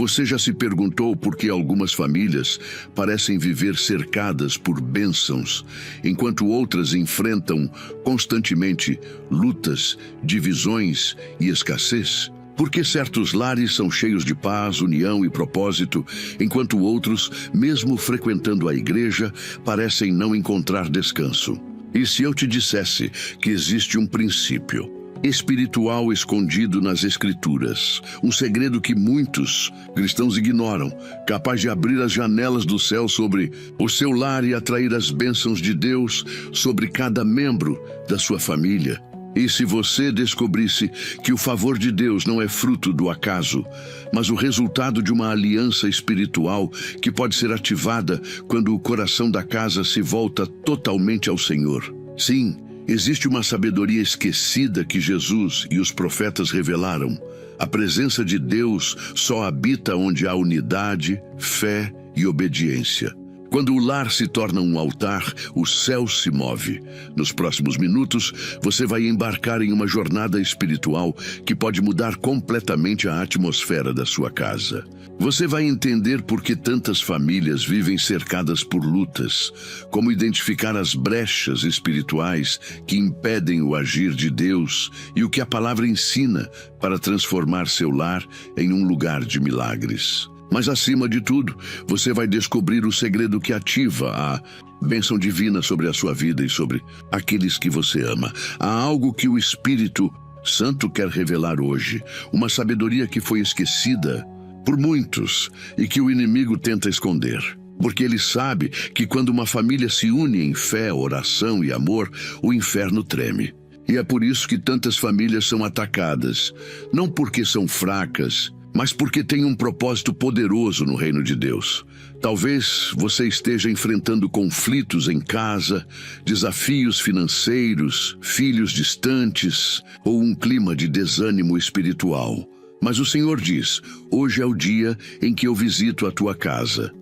Você já se perguntou por que algumas famílias parecem viver cercadas por bênçãos, enquanto outras enfrentam constantemente lutas, divisões e escassez? Por que certos lares são cheios de paz, união e propósito, enquanto outros, mesmo frequentando a igreja, parecem não encontrar descanso? E se eu te dissesse que existe um princípio espiritual escondido nas Escrituras, um segredo que muitos cristãos ignoram, capaz de abrir as janelas do céu sobre o seu lar e atrair as bênçãos de Deus sobre cada membro da sua família? E se você descobrisse que o favor de Deus não é fruto do acaso, mas o resultado de uma aliança espiritual que pode ser ativada quando o coração da casa se volta totalmente ao Senhor? Sim, existe uma sabedoria esquecida que Jesus e os profetas revelaram. A presença de Deus só habita onde há unidade, fé e obediência. Quando o lar se torna um altar, o céu se move. Nos próximos minutos, você vai embarcar em uma jornada espiritual que pode mudar completamente a atmosfera da sua casa. Você vai entender por que tantas famílias vivem cercadas por lutas, como identificar as brechas espirituais que impedem o agir de Deus e o que a palavra ensina para transformar seu lar em um lugar de milagres. Mas acima de tudo, você vai descobrir o segredo que ativa a bênção divina sobre a sua vida e sobre aqueles que você ama. Há algo que o Espírito Santo quer revelar hoje, uma sabedoria que foi esquecida por muitos e que o inimigo tenta esconder. Porque ele sabe que quando uma família se une em fé, oração e amor, o inferno treme. E é por isso que tantas famílias são atacadas, não porque são fracas, mas porque tem um propósito poderoso no reino de Deus. Talvez você esteja enfrentando conflitos em casa, desafios financeiros, filhos distantes ou um clima de desânimo espiritual. Mas o Senhor diz: hoje é o dia em que eu visito a tua casa.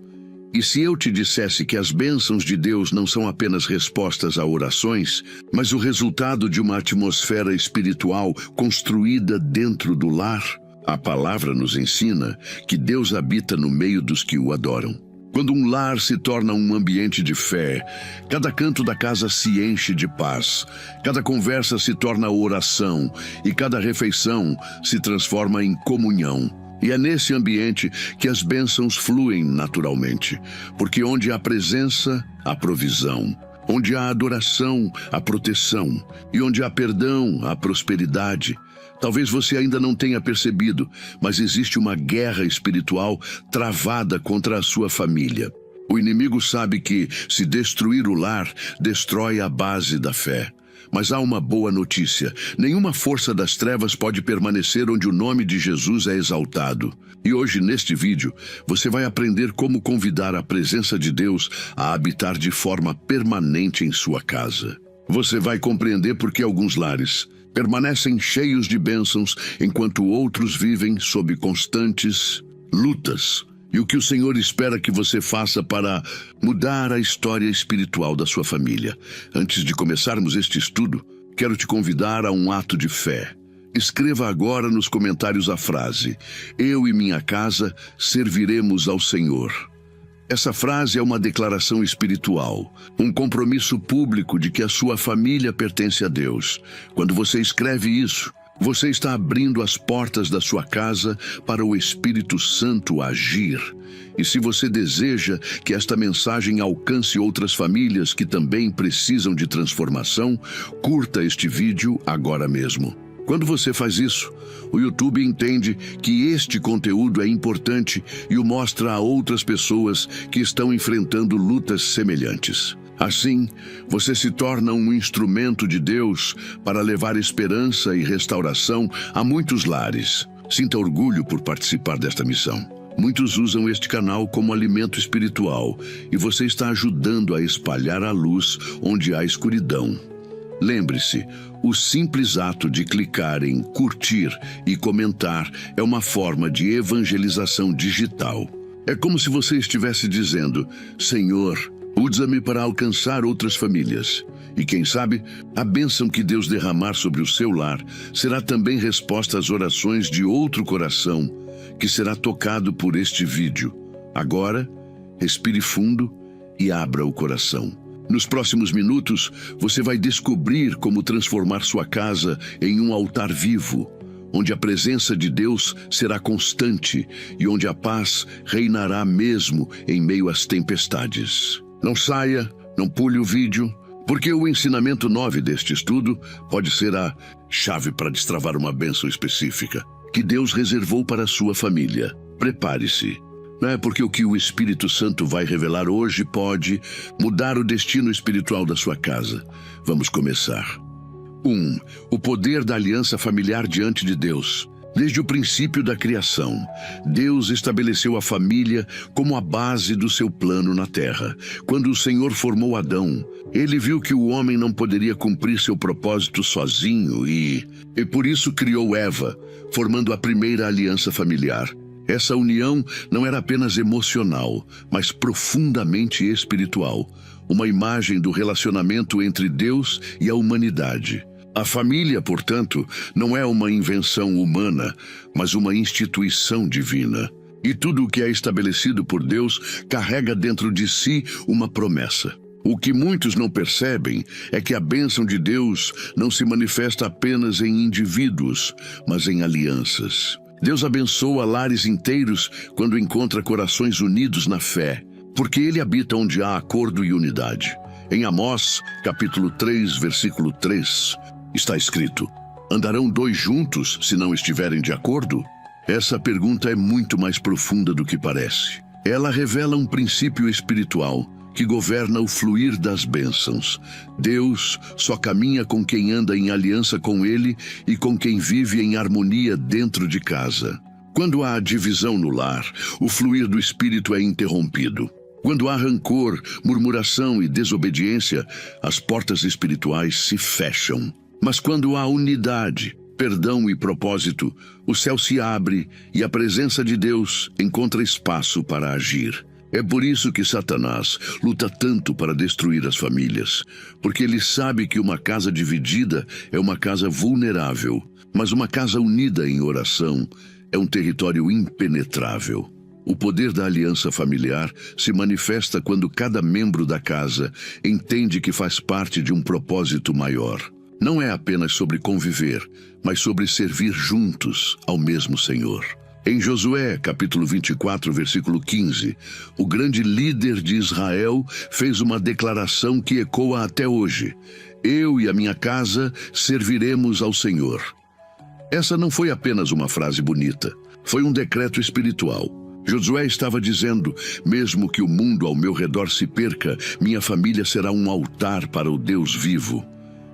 E se eu te dissesse que as bênçãos de Deus não são apenas respostas a orações, mas o resultado de uma atmosfera espiritual construída dentro do lar? A palavra nos ensina que Deus habita no meio dos que o adoram. Quando um lar se torna um ambiente de fé, cada canto da casa se enche de paz, cada conversa se torna oração e cada refeição se transforma em comunhão. E é nesse ambiente que as bênçãos fluem naturalmente, porque onde há presença, há provisão. Onde há adoração, há proteção. E onde há perdão, há prosperidade. Talvez você ainda não tenha percebido, mas existe uma guerra espiritual travada contra a sua família. O inimigo sabe que, se destruir o lar, destrói a base da fé. Mas há uma boa notícia: nenhuma força das trevas pode permanecer onde o nome de Jesus é exaltado. E hoje, neste vídeo, você vai aprender como convidar a presença de Deus a habitar de forma permanente em sua casa. Você vai compreender por que alguns lares permanecem cheios de bênçãos, enquanto outros vivem sob constantes lutas. E o que o Senhor espera que você faça para mudar a história espiritual da sua família. Antes de começarmos este estudo, quero te convidar a um ato de fé. Escreva agora nos comentários a frase: eu e minha casa serviremos ao Senhor. Essa frase é uma declaração espiritual, um compromisso público de que a sua família pertence a Deus. Quando você escreve isso, você está abrindo as portas da sua casa para o Espírito Santo agir. E se você deseja que esta mensagem alcance outras famílias que também precisam de transformação, curta este vídeo agora mesmo. Quando você faz isso, o YouTube entende que este conteúdo é importante e o mostra a outras pessoas que estão enfrentando lutas semelhantes. Assim, você se torna um instrumento de Deus para levar esperança e restauração a muitos lares. Sinta orgulho por participar desta missão. Muitos usam este canal como alimento espiritual e você está ajudando a espalhar a luz onde há escuridão. Lembre-se, o simples ato de clicar em curtir e comentar é uma forma de evangelização digital. É como se você estivesse dizendo: Senhor, usa-me para alcançar outras famílias. E quem sabe, a bênção que Deus derramar sobre o seu lar será também resposta às orações de outro coração que será tocado por este vídeo. Agora, respire fundo e abra o coração. Nos próximos minutos, você vai descobrir como transformar sua casa em um altar vivo, onde a presença de Deus será constante e onde a paz reinará mesmo em meio às tempestades. Não saia, não pule o vídeo, porque o ensinamento 9 deste estudo pode ser a chave para destravar uma bênção específica que Deus reservou para a sua família. Prepare-se. Não é porque o que o Espírito Santo vai revelar hoje pode mudar o destino espiritual da sua casa. Vamos começar. 1. O poder da aliança familiar diante de Deus. Desde o princípio da criação, Deus estabeleceu a família como a base do seu plano na terra. Quando o Senhor formou Adão, ele viu que o homem não poderia cumprir seu propósito sozinho e por isso criou Eva, formando a primeira aliança familiar. Essa união não era apenas emocional, mas profundamente espiritual, uma imagem do relacionamento entre Deus e a humanidade. A família, portanto, não é uma invenção humana, mas uma instituição divina. E tudo o que é estabelecido por Deus carrega dentro de si uma promessa. O que muitos não percebem é que a bênção de Deus não se manifesta apenas em indivíduos, mas em alianças. Deus abençoa lares inteiros quando encontra corações unidos na fé, porque Ele habita onde há acordo e unidade. Em Amós, capítulo 3, versículo 3, está escrito: andarão dois juntos se não estiverem de acordo? Essa pergunta é muito mais profunda do que parece. Ela revela um princípio espiritual que governa o fluir das bênçãos. Deus só caminha com quem anda em aliança com Ele e com quem vive em harmonia dentro de casa. Quando há divisão no lar, o fluir do Espírito é interrompido. Quando há rancor, murmuração e desobediência, as portas espirituais se fecham. Mas quando há unidade, perdão e propósito, o céu se abre e a presença de Deus encontra espaço para agir. É por isso que Satanás luta tanto para destruir as famílias, porque ele sabe que uma casa dividida é uma casa vulnerável, mas uma casa unida em oração é um território impenetrável. O poder da aliança familiar se manifesta quando cada membro da casa entende que faz parte de um propósito maior. Não é apenas sobre conviver, mas sobre servir juntos ao mesmo Senhor. Em Josué, capítulo 24, versículo 15, o grande líder de Israel fez uma declaração que ecoa até hoje: eu e a minha casa serviremos ao Senhor. Essa não foi apenas uma frase bonita, foi um decreto espiritual. Josué estava dizendo: mesmo que o mundo ao meu redor se perca, minha família será um altar para o Deus vivo.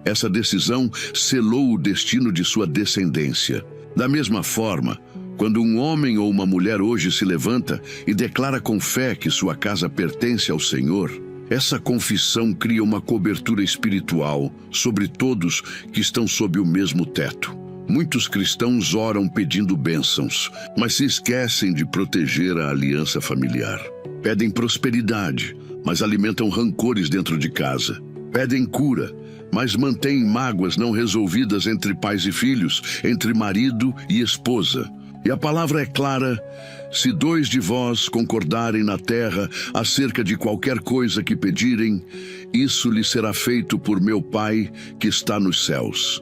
Essa decisão selou o destino de sua descendência. Da mesma forma, quando um homem ou uma mulher hoje se levanta e declara com fé que sua casa pertence ao Senhor, essa confissão cria uma cobertura espiritual sobre todos que estão sob o mesmo teto. Muitos cristãos oram pedindo bênçãos, mas se esquecem de proteger a aliança familiar. Pedem prosperidade, mas alimentam rancores dentro de casa. Pedem cura, mas mantêm mágoas não resolvidas entre pais e filhos, entre marido e esposa. E a palavra é clara: se dois de vós concordarem na terra acerca de qualquer coisa que pedirem, isso lhe será feito por meu Pai que está nos céus.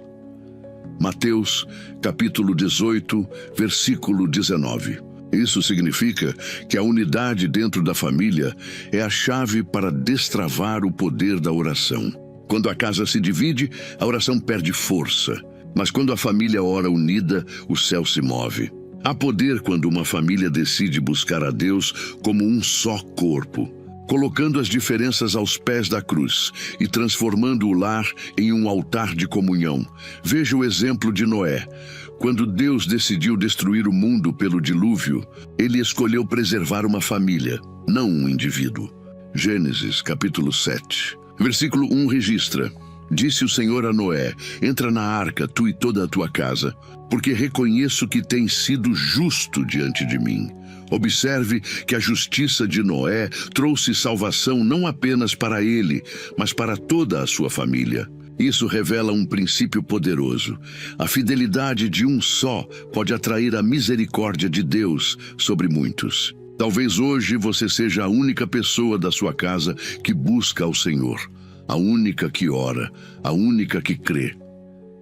Mateus, capítulo 18, versículo 19. Isso significa que a unidade dentro da família é a chave para destravar o poder da oração. Quando a casa se divide, a oração perde força. Mas quando a família ora unida, o céu se move. Há poder quando uma família decide buscar a Deus como um só corpo, colocando as diferenças aos pés da cruz e transformando o lar em um altar de comunhão. Veja o exemplo de Noé. Quando Deus decidiu destruir o mundo pelo dilúvio, Ele escolheu preservar uma família, não um indivíduo. Gênesis, capítulo 7. Versículo 1 registra: disse o Senhor a Noé: entra na arca, tu e toda a tua casa, porque reconheço que tens sido justo diante de mim. Observe que a justiça de Noé trouxe salvação não apenas para ele, mas para toda a sua família. Isso revela um princípio poderoso. A fidelidade de um só pode atrair a misericórdia de Deus sobre muitos. Talvez hoje você seja a única pessoa da sua casa que busca ao Senhor, a única que ora, a única que crê.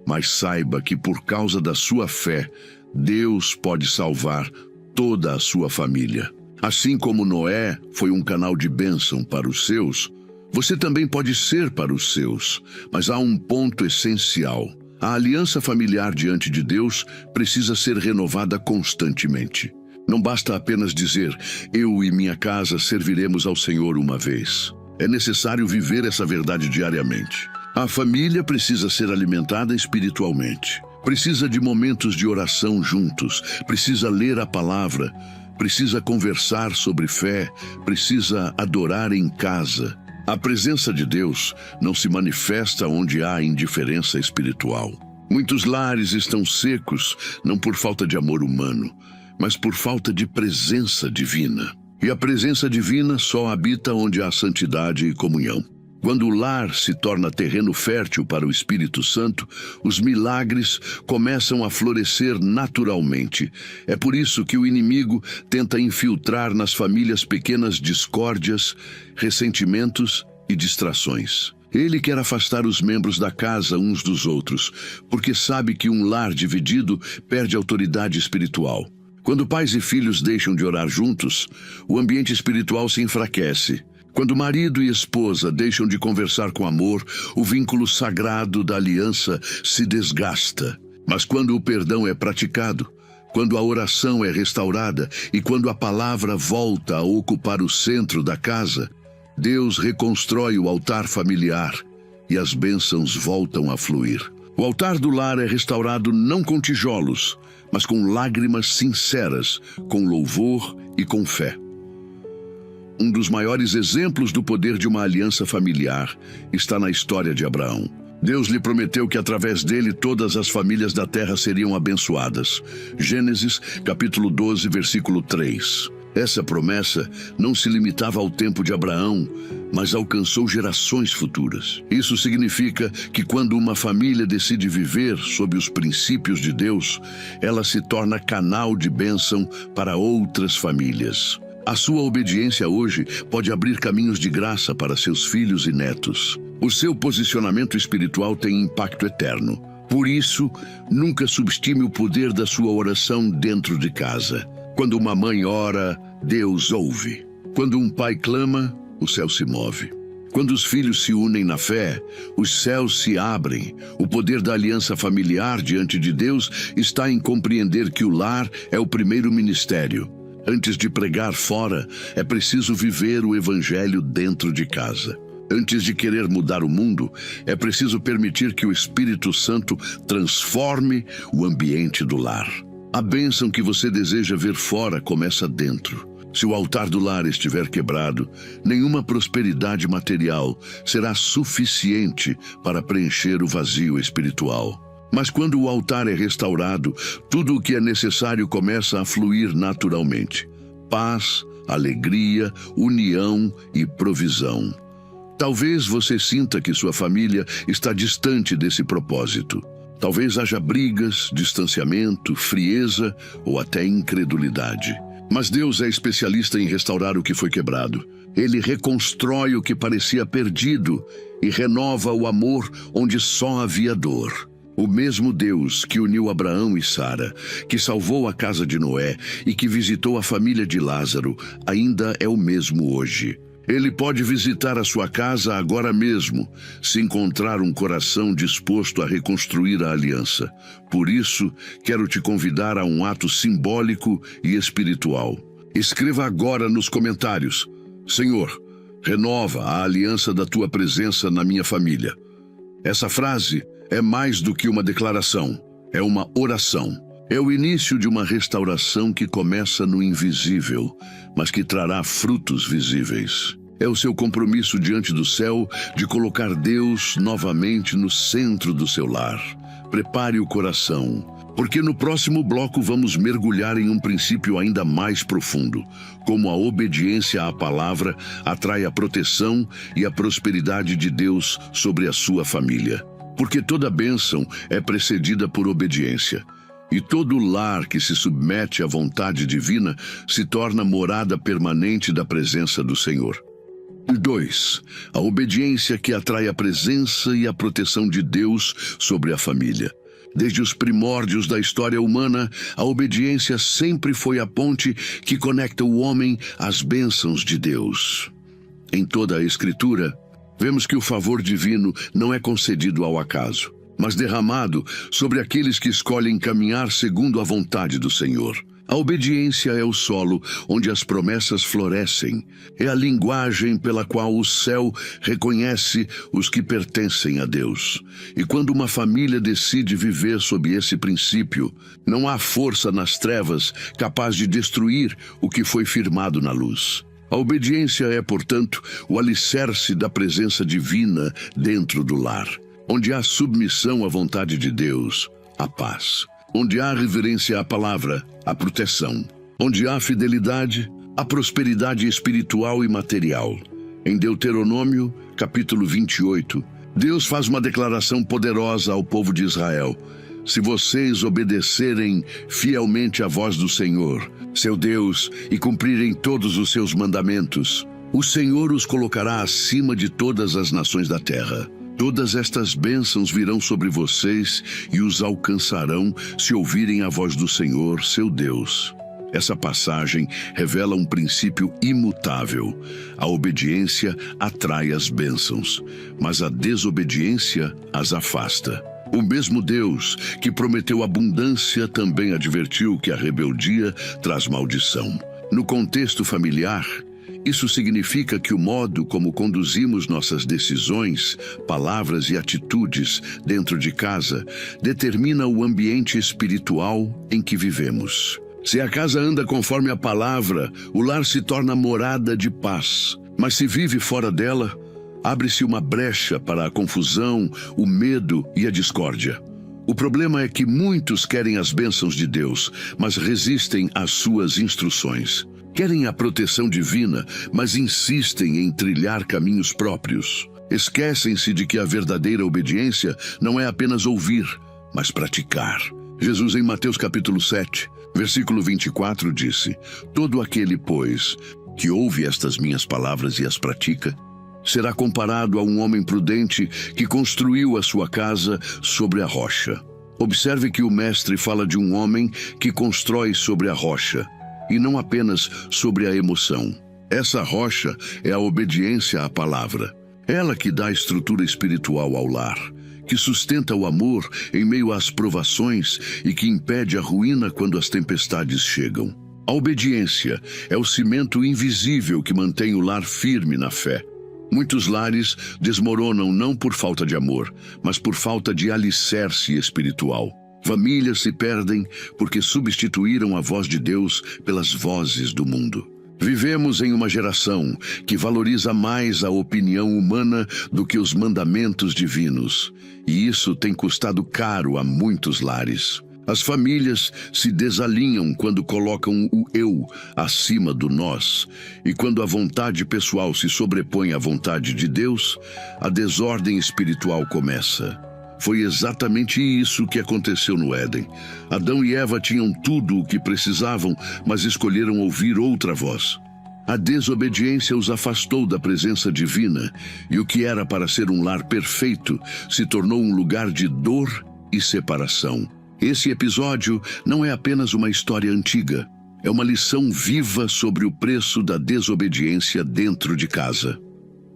Mas saiba que por causa da sua fé, Deus pode salvar toda a sua família. Assim como Noé foi um canal de bênção para os seus, você também pode ser para os seus. Mas há um ponto essencial. A aliança familiar diante de Deus precisa ser renovada constantemente. Não basta apenas dizer, eu e minha casa serviremos ao Senhor uma vez. É necessário viver essa verdade diariamente. A família precisa ser alimentada espiritualmente. Precisa de momentos de oração juntos. Precisa ler a palavra. Precisa conversar sobre fé. Precisa adorar em casa. A presença de Deus não se manifesta onde há indiferença espiritual. Muitos lares estão secos, não por falta de amor humano, mas por falta de presença divina. E a presença divina só habita onde há santidade e comunhão. Quando o lar se torna terreno fértil para o Espírito Santo, os milagres começam a florescer naturalmente. É por isso que o inimigo tenta infiltrar nas famílias pequenas discórdias, ressentimentos e distrações. Ele quer afastar os membros da casa uns dos outros, porque sabe que um lar dividido perde autoridade espiritual. Quando pais e filhos deixam de orar juntos, o ambiente espiritual se enfraquece. Quando marido e esposa deixam de conversar com amor, o vínculo sagrado da aliança se desgasta. Mas quando o perdão é praticado, quando a oração é restaurada e quando a palavra volta a ocupar o centro da casa, Deus reconstrói o altar familiar e as bênçãos voltam a fluir. O altar do lar é restaurado não com tijolos, mas com lágrimas sinceras, com louvor e com fé. Um dos maiores exemplos do poder de uma aliança familiar está na história de Abraão. Deus lhe prometeu que através dele todas as famílias da terra seriam abençoadas. Gênesis, capítulo 12, versículo 3. Essa promessa não se limitava ao tempo de Abraão, mas alcançou gerações futuras. Isso significa que quando uma família decide viver sob os princípios de Deus, ela se torna canal de bênção para outras famílias. A sua obediência hoje pode abrir caminhos de graça para seus filhos e netos. O seu posicionamento espiritual tem impacto eterno. Por isso, nunca subestime o poder da sua oração dentro de casa. Quando uma mãe ora, Deus ouve. Quando um pai clama, o céu se move. Quando os filhos se unem na fé, os céus se abrem. O poder da aliança familiar diante de Deus está em compreender que o lar é o primeiro ministério. Antes de pregar fora, é preciso viver o evangelho dentro de casa. Antes de querer mudar o mundo, é preciso permitir que o Espírito Santo transforme o ambiente do lar. A bênção que você deseja ver fora começa dentro. Se o altar do lar estiver quebrado, nenhuma prosperidade material será suficiente para preencher o vazio espiritual. Mas quando o altar é restaurado, tudo o que é necessário começa a fluir naturalmente. Paz, alegria, união e provisão. Talvez você sinta que sua família está distante desse propósito. Talvez haja brigas, distanciamento, frieza ou até incredulidade. Mas Deus é especialista em restaurar o que foi quebrado. Ele reconstrói o que parecia perdido e renova o amor onde só havia dor. O mesmo Deus que uniu Abraão e Sara, que salvou a casa de Noé e que visitou a família de Lázaro, ainda é o mesmo hoje. Ele pode visitar a sua casa agora mesmo, se encontrar um coração disposto a reconstruir a aliança. Por isso, quero te convidar a um ato simbólico e espiritual. Escreva agora nos comentários: Senhor, renova a aliança da tua presença na minha família. Essa frase é mais do que uma declaração, é uma oração. É o início de uma restauração que começa no invisível, mas que trará frutos visíveis. É o seu compromisso diante do céu de colocar Deus novamente no centro do seu lar. Prepare o coração, porque no próximo bloco vamos mergulhar em um princípio ainda mais profundo, como a obediência à palavra atrai a proteção e a prosperidade de Deus sobre a sua família. Porque toda bênção é precedida por obediência. E todo lar que se submete à vontade divina se torna morada permanente da presença do Senhor. 2. A obediência que atrai a presença e a proteção de Deus sobre a família. Desde os primórdios da história humana, a obediência sempre foi a ponte que conecta o homem às bênçãos de Deus. Em toda a Escritura, vemos que o favor divino não é concedido ao acaso, mas derramado sobre aqueles que escolhem caminhar segundo a vontade do Senhor. A obediência é o solo onde as promessas florescem. É a linguagem pela qual o céu reconhece os que pertencem a Deus. E quando uma família decide viver sob esse princípio, não há força nas trevas capaz de destruir o que foi firmado na luz. A obediência é, portanto, o alicerce da presença divina dentro do lar. Onde há submissão à vontade de Deus, há paz. Onde há reverência à palavra, há proteção. Onde há fidelidade, há prosperidade espiritual e material. Em Deuteronômio, capítulo 28, Deus faz uma declaração poderosa ao povo de Israel. Se vocês obedecerem fielmente à voz do Senhor, seu Deus, e cumprirem todos os seus mandamentos, o Senhor os colocará acima de todas as nações da terra. Todas estas bênçãos virão sobre vocês e os alcançarão se ouvirem a voz do Senhor, seu Deus. Essa passagem revela um princípio imutável. A obediência atrai as bênçãos, mas a desobediência as afasta. O mesmo Deus que prometeu abundância também advertiu que a rebeldia traz maldição. No contexto familiar, isso significa que o modo como conduzimos nossas decisões, palavras e atitudes dentro de casa determina o ambiente espiritual em que vivemos. Se a casa anda conforme a palavra, o lar se torna morada de paz. Mas se vive fora dela, abre-se uma brecha para a confusão, o medo e a discórdia. O problema é que muitos querem as bênçãos de Deus, mas resistem às suas instruções. Querem a proteção divina, mas insistem em trilhar caminhos próprios. Esquecem-se de que a verdadeira obediência não é apenas ouvir, mas praticar. Jesus, em Mateus capítulo 7, versículo 24, disse: Todo aquele, pois, que ouve estas minhas palavras e as pratica, será comparado a um homem prudente que construiu a sua casa sobre a rocha. Observe que o mestre fala de um homem que constrói sobre a rocha, e não apenas sobre a emoção. Essa rocha é a obediência à palavra. Ela que dá estrutura espiritual ao lar, que sustenta o amor em meio às provações e que impede a ruína quando as tempestades chegam. A obediência é o cimento invisível que mantém o lar firme na fé. Muitos lares desmoronam não por falta de amor, mas por falta de alicerce espiritual. Famílias se perdem porque substituíram a voz de Deus pelas vozes do mundo. Vivemos em uma geração que valoriza mais a opinião humana do que os mandamentos divinos, e isso tem custado caro a muitos lares. As famílias se desalinham quando colocam o eu acima do nós, e quando a vontade pessoal se sobrepõe à vontade de Deus, a desordem espiritual começa. Foi exatamente isso que aconteceu no Éden. Adão e Eva tinham tudo o que precisavam, mas escolheram ouvir outra voz. A desobediência os afastou da presença divina, e o que era para ser um lar perfeito se tornou um lugar de dor e separação. Esse episódio não é apenas uma história antiga, é uma lição viva sobre o preço da desobediência dentro de casa.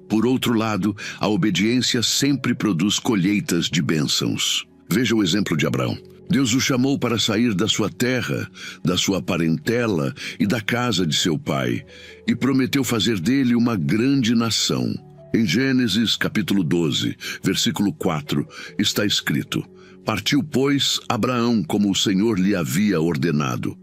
Por outro lado, a obediência sempre produz colheitas de bênçãos. Veja o exemplo de Abraão. Deus o chamou para sair da sua terra, da sua parentela e da casa de seu pai, e prometeu fazer dele uma grande nação. Em Gênesis capítulo 12, versículo 4, está escrito: Partiu, pois, Abraão como o Senhor lhe havia ordenado.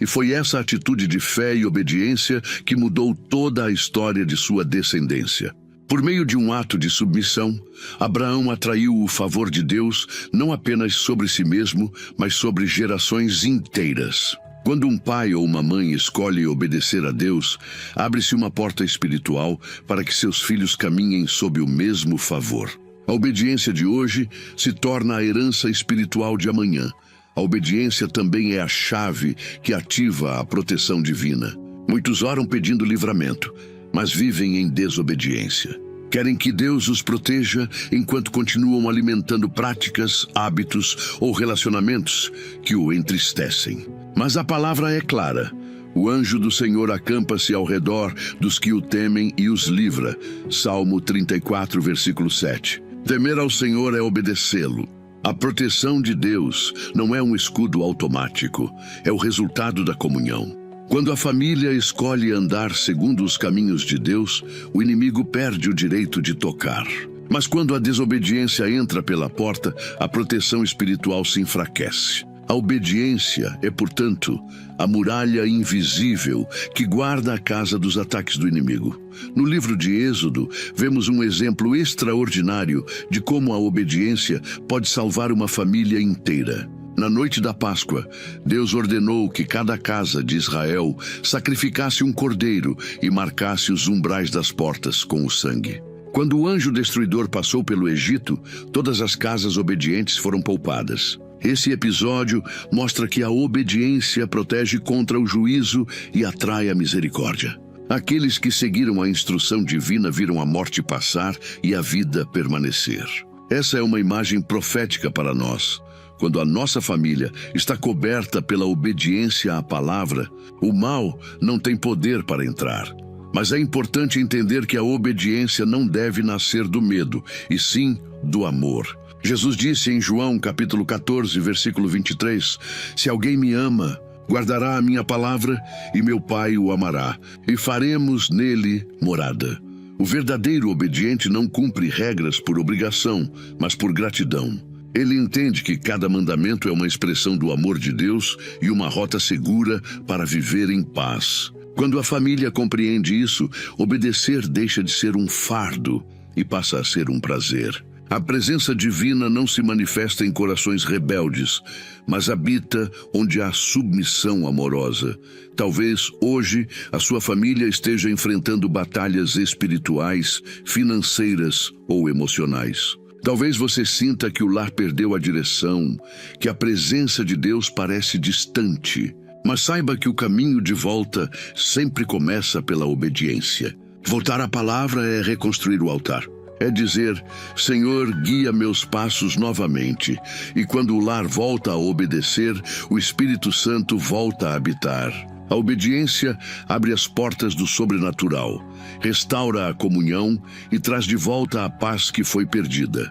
E foi essa atitude de fé e obediência que mudou toda a história de sua descendência. Por meio de um ato de submissão, Abraão atraiu o favor de Deus não apenas sobre si mesmo, mas sobre gerações inteiras. Quando um pai ou uma mãe escolhe obedecer a Deus, abre-se uma porta espiritual para que seus filhos caminhem sob o mesmo favor. A obediência de hoje se torna a herança espiritual de amanhã. A obediência também é a chave que ativa a proteção divina. Muitos oram pedindo livramento, mas vivem em desobediência. Querem que Deus os proteja enquanto continuam alimentando práticas, hábitos ou relacionamentos que o entristecem. Mas a palavra é clara. O anjo do Senhor acampa-se ao redor dos que o temem e os livra. Salmo 34, versículo 7. Temer ao Senhor é obedecê-lo. A proteção de Deus não é um escudo automático, é o resultado da comunhão. Quando a família escolhe andar segundo os caminhos de Deus, o inimigo perde o direito de tocar. Mas quando a desobediência entra pela porta, a proteção espiritual se enfraquece. A obediência é, portanto, a muralha invisível que guarda a casa dos ataques do inimigo. No livro de Êxodo, vemos um exemplo extraordinário de como a obediência pode salvar uma família inteira. Na noite da Páscoa, Deus ordenou que cada casa de Israel sacrificasse um cordeiro e marcasse os umbrais das portas com o sangue. Quando o anjo destruidor passou pelo Egito, todas as casas obedientes foram poupadas. Esse episódio mostra que a obediência protege contra o juízo e atrai a misericórdia. Aqueles que seguiram a instrução divina viram a morte passar e a vida permanecer. Essa é uma imagem profética para nós. Quando a nossa família está coberta pela obediência à palavra, o mal não tem poder para entrar. Mas é importante entender que a obediência não deve nascer do medo, e sim do amor. Jesus disse em João capítulo 14, versículo 23, "Se alguém me ama, guardará a minha palavra, e meu Pai o amará, e faremos nele morada." O verdadeiro obediente não cumpre regras por obrigação, mas por gratidão. Ele entende que cada mandamento é uma expressão do amor de Deus e uma rota segura para viver em paz. Quando a família compreende isso, obedecer deixa de ser um fardo e passa a ser um prazer. A presença divina não se manifesta em corações rebeldes, mas habita onde há submissão amorosa. Talvez hoje a sua família esteja enfrentando batalhas espirituais, financeiras ou emocionais. Talvez você sinta que o lar perdeu a direção, que a presença de Deus parece distante. Mas saiba que o caminho de volta sempre começa pela obediência. Voltar à palavra é reconstruir o altar. É dizer, Senhor, guia meus passos novamente. E quando o lar volta a obedecer, o Espírito Santo volta a habitar. A obediência abre as portas do sobrenatural, restaura a comunhão e traz de volta a paz que foi perdida.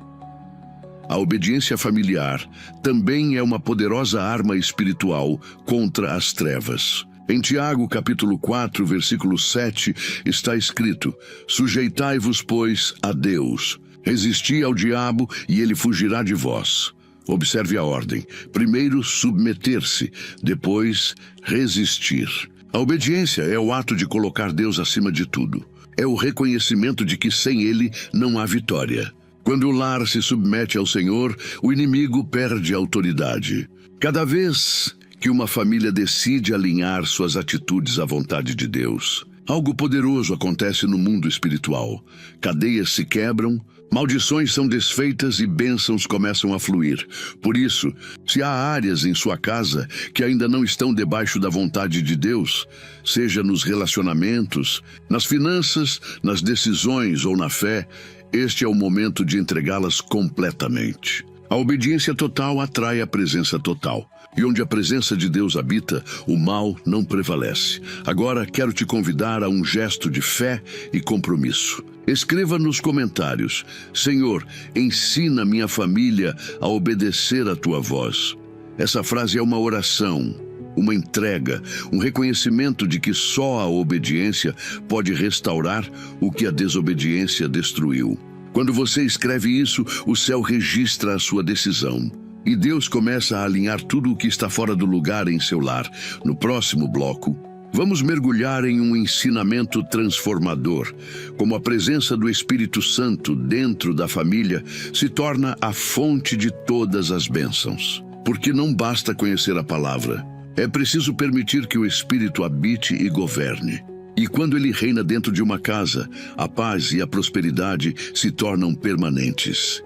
A obediência familiar também é uma poderosa arma espiritual contra as trevas. Em Tiago, capítulo 4, versículo 7, está escrito, "Sujeitai-vos, pois, a Deus. Resisti ao diabo e ele fugirá de vós." Observe a ordem. Primeiro, submeter-se, depois, resistir. A obediência é o ato de colocar Deus acima de tudo. É o reconhecimento de que sem Ele não há vitória. Quando o lar se submete ao Senhor, o inimigo perde a autoridade. Cada vez que uma família decide alinhar suas atitudes à vontade de Deus, algo poderoso acontece no mundo espiritual. Cadeias se quebram, maldições são desfeitas e bênçãos começam a fluir. Por isso, se há áreas em sua casa que ainda não estão debaixo da vontade de Deus, seja nos relacionamentos, nas finanças, nas decisões ou na fé, este é o momento de entregá-las completamente. A obediência total atrai a presença total. E onde a presença de Deus habita, o mal não prevalece. Agora quero te convidar a um gesto de fé e compromisso. Escreva nos comentários, Senhor, ensina minha família a obedecer a tua voz. Essa frase é uma oração, uma entrega, um reconhecimento de que só a obediência pode restaurar o que a desobediência destruiu. Quando você escreve isso, o céu registra a sua decisão. E Deus começa a alinhar tudo o que está fora do lugar em seu lar. No próximo bloco, vamos mergulhar em um ensinamento transformador, como a presença do Espírito Santo dentro da família se torna a fonte de todas as bênçãos. Porque não basta conhecer a palavra, é preciso permitir que o Espírito habite e governe. E quando ele reina dentro de uma casa, a paz e a prosperidade se tornam permanentes.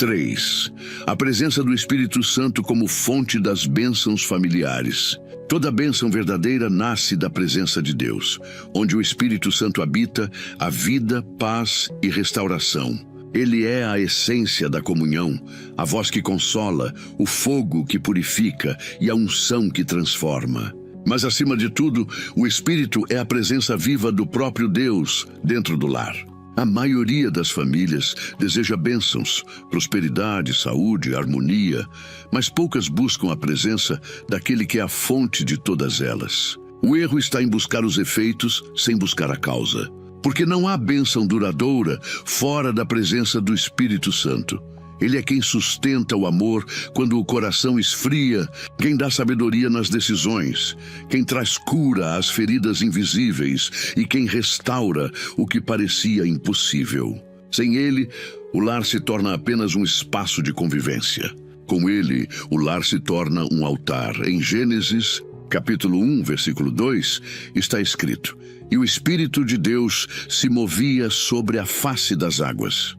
3. A presença do Espírito Santo como fonte das bênçãos familiares. Toda bênção verdadeira nasce da presença de Deus. Onde o Espírito Santo habita, há vida, paz e restauração. Ele é a essência da comunhão, a voz que consola, o fogo que purifica e a unção que transforma. Mas, acima de tudo, o Espírito é a presença viva do próprio Deus dentro do lar. A maioria das famílias deseja bênçãos, prosperidade, saúde, harmonia, mas poucas buscam a presença daquele que é a fonte de todas elas. O erro está em buscar os efeitos sem buscar a causa, porque não há bênção duradoura fora da presença do Espírito Santo. Ele é quem sustenta o amor quando o coração esfria, quem dá sabedoria nas decisões, quem traz cura às feridas invisíveis e quem restaura o que parecia impossível. Sem ele, o lar se torna apenas um espaço de convivência. Com ele, o lar se torna um altar. Em Gênesis, capítulo 1, versículo 2, está escrito: "E o Espírito de Deus se movia sobre a face das águas."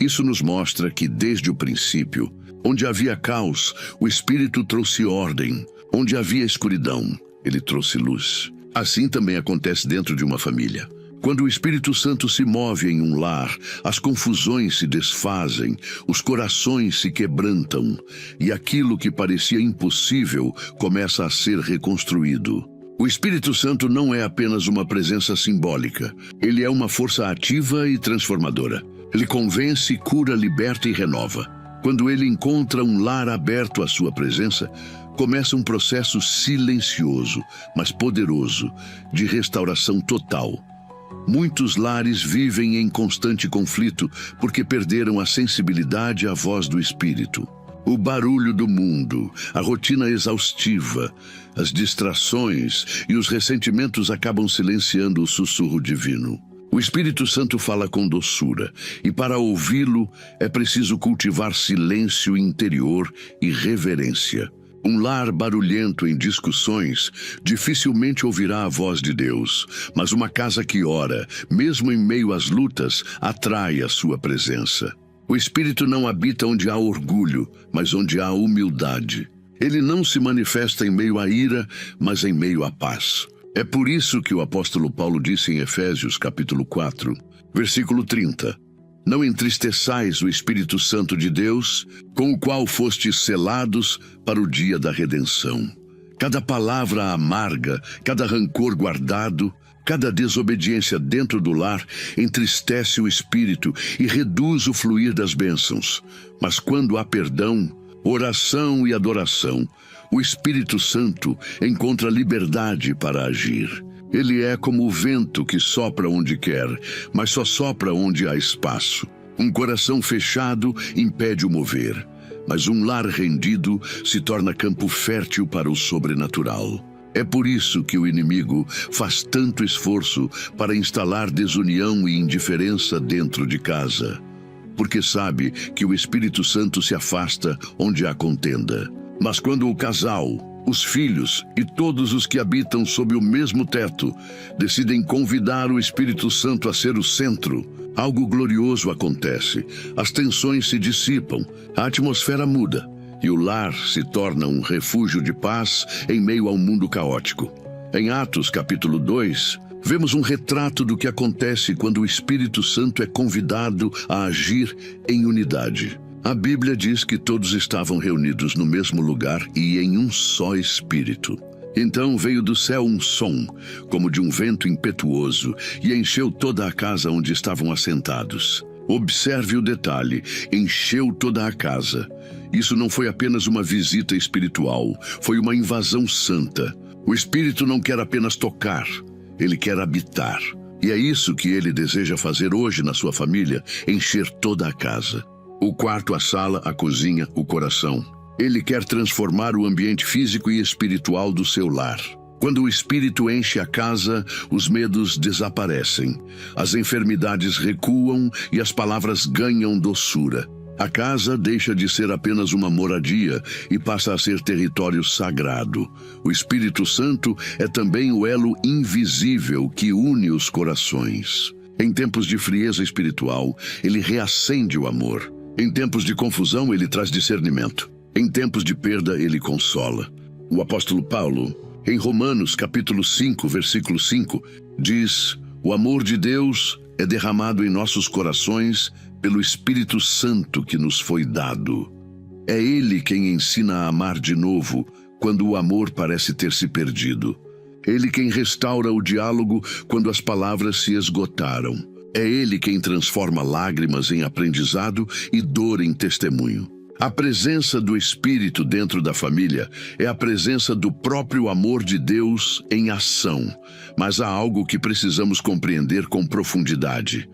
Isso nos mostra que, desde o princípio, onde havia caos, o Espírito trouxe ordem. Onde havia escuridão, ele trouxe luz. Assim também acontece dentro de uma família. Quando o Espírito Santo se move em um lar, as confusões se desfazem, os corações se quebrantam, e aquilo que parecia impossível começa a ser reconstruído. O Espírito Santo não é apenas uma presença simbólica. Ele é uma força ativa e transformadora. Ele convence, cura, liberta e renova. Quando ele encontra um lar aberto à sua presença, começa um processo silencioso, mas poderoso, de restauração total. Muitos lares vivem em constante conflito porque perderam a sensibilidade à voz do Espírito. O barulho do mundo, a rotina exaustiva, as distrações e os ressentimentos acabam silenciando o sussurro divino. O Espírito Santo fala com doçura, e para ouvi-lo é preciso cultivar silêncio interior e reverência. Um lar barulhento em discussões dificilmente ouvirá a voz de Deus, mas uma casa que ora, mesmo em meio às lutas, atrai a sua presença. O Espírito não habita onde há orgulho, mas onde há humildade. Ele não se manifesta em meio à ira, mas em meio à paz. É por isso que o apóstolo Paulo disse em Efésios capítulo 4, versículo 30, "Não entristeçais o Espírito Santo de Deus, com o qual fostes selados para o dia da redenção." Cada palavra amarga, cada rancor guardado, cada desobediência dentro do lar entristece o espírito e reduz o fluir das bênçãos. Mas quando há perdão, oração e adoração, o Espírito Santo encontra liberdade para agir. Ele é como o vento que sopra onde quer, mas só sopra onde há espaço. Um coração fechado impede o mover, mas um lar rendido se torna campo fértil para o sobrenatural. É por isso que o inimigo faz tanto esforço para instalar desunião e indiferença dentro de casa, porque sabe que o Espírito Santo se afasta onde há contenda. Mas quando o casal, os filhos e todos os que habitam sob o mesmo teto decidem convidar o Espírito Santo a ser o centro, algo glorioso acontece. As tensões se dissipam, a atmosfera muda e o lar se torna um refúgio de paz em meio ao mundo caótico. Em Atos capítulo 2, vemos um retrato do que acontece quando o Espírito Santo é convidado a agir em unidade. A Bíblia diz que todos estavam reunidos no mesmo lugar e em um só Espírito. Então veio do céu um som, como de um vento impetuoso, e encheu toda a casa onde estavam assentados. Observe o detalhe: encheu toda a casa. Isso não foi apenas uma visita espiritual, foi uma invasão santa. O Espírito não quer apenas tocar, ele quer habitar. E é isso que ele deseja fazer hoje na sua família, encher toda a casa. O quarto, a sala, a cozinha, o coração. Ele quer transformar o ambiente físico e espiritual do seu lar. Quando o Espírito enche a casa, os medos desaparecem, as enfermidades recuam e as palavras ganham doçura. A casa deixa de ser apenas uma moradia e passa a ser território sagrado. O Espírito Santo é também o elo invisível que une os corações. Em tempos de frieza espiritual, ele reacende o amor. Em tempos de confusão, ele traz discernimento. Em tempos de perda, ele consola. O apóstolo Paulo, em Romanos capítulo 5, versículo 5, diz: "O amor de Deus é derramado em nossos corações pelo Espírito Santo que nos foi dado." É Ele quem ensina a amar de novo quando o amor parece ter se perdido. Ele quem restaura o diálogo quando as palavras se esgotaram. É Ele quem transforma lágrimas em aprendizado e dor em testemunho. A presença do Espírito dentro da família é a presença do próprio amor de Deus em ação, mas há algo que precisamos compreender com profundidade.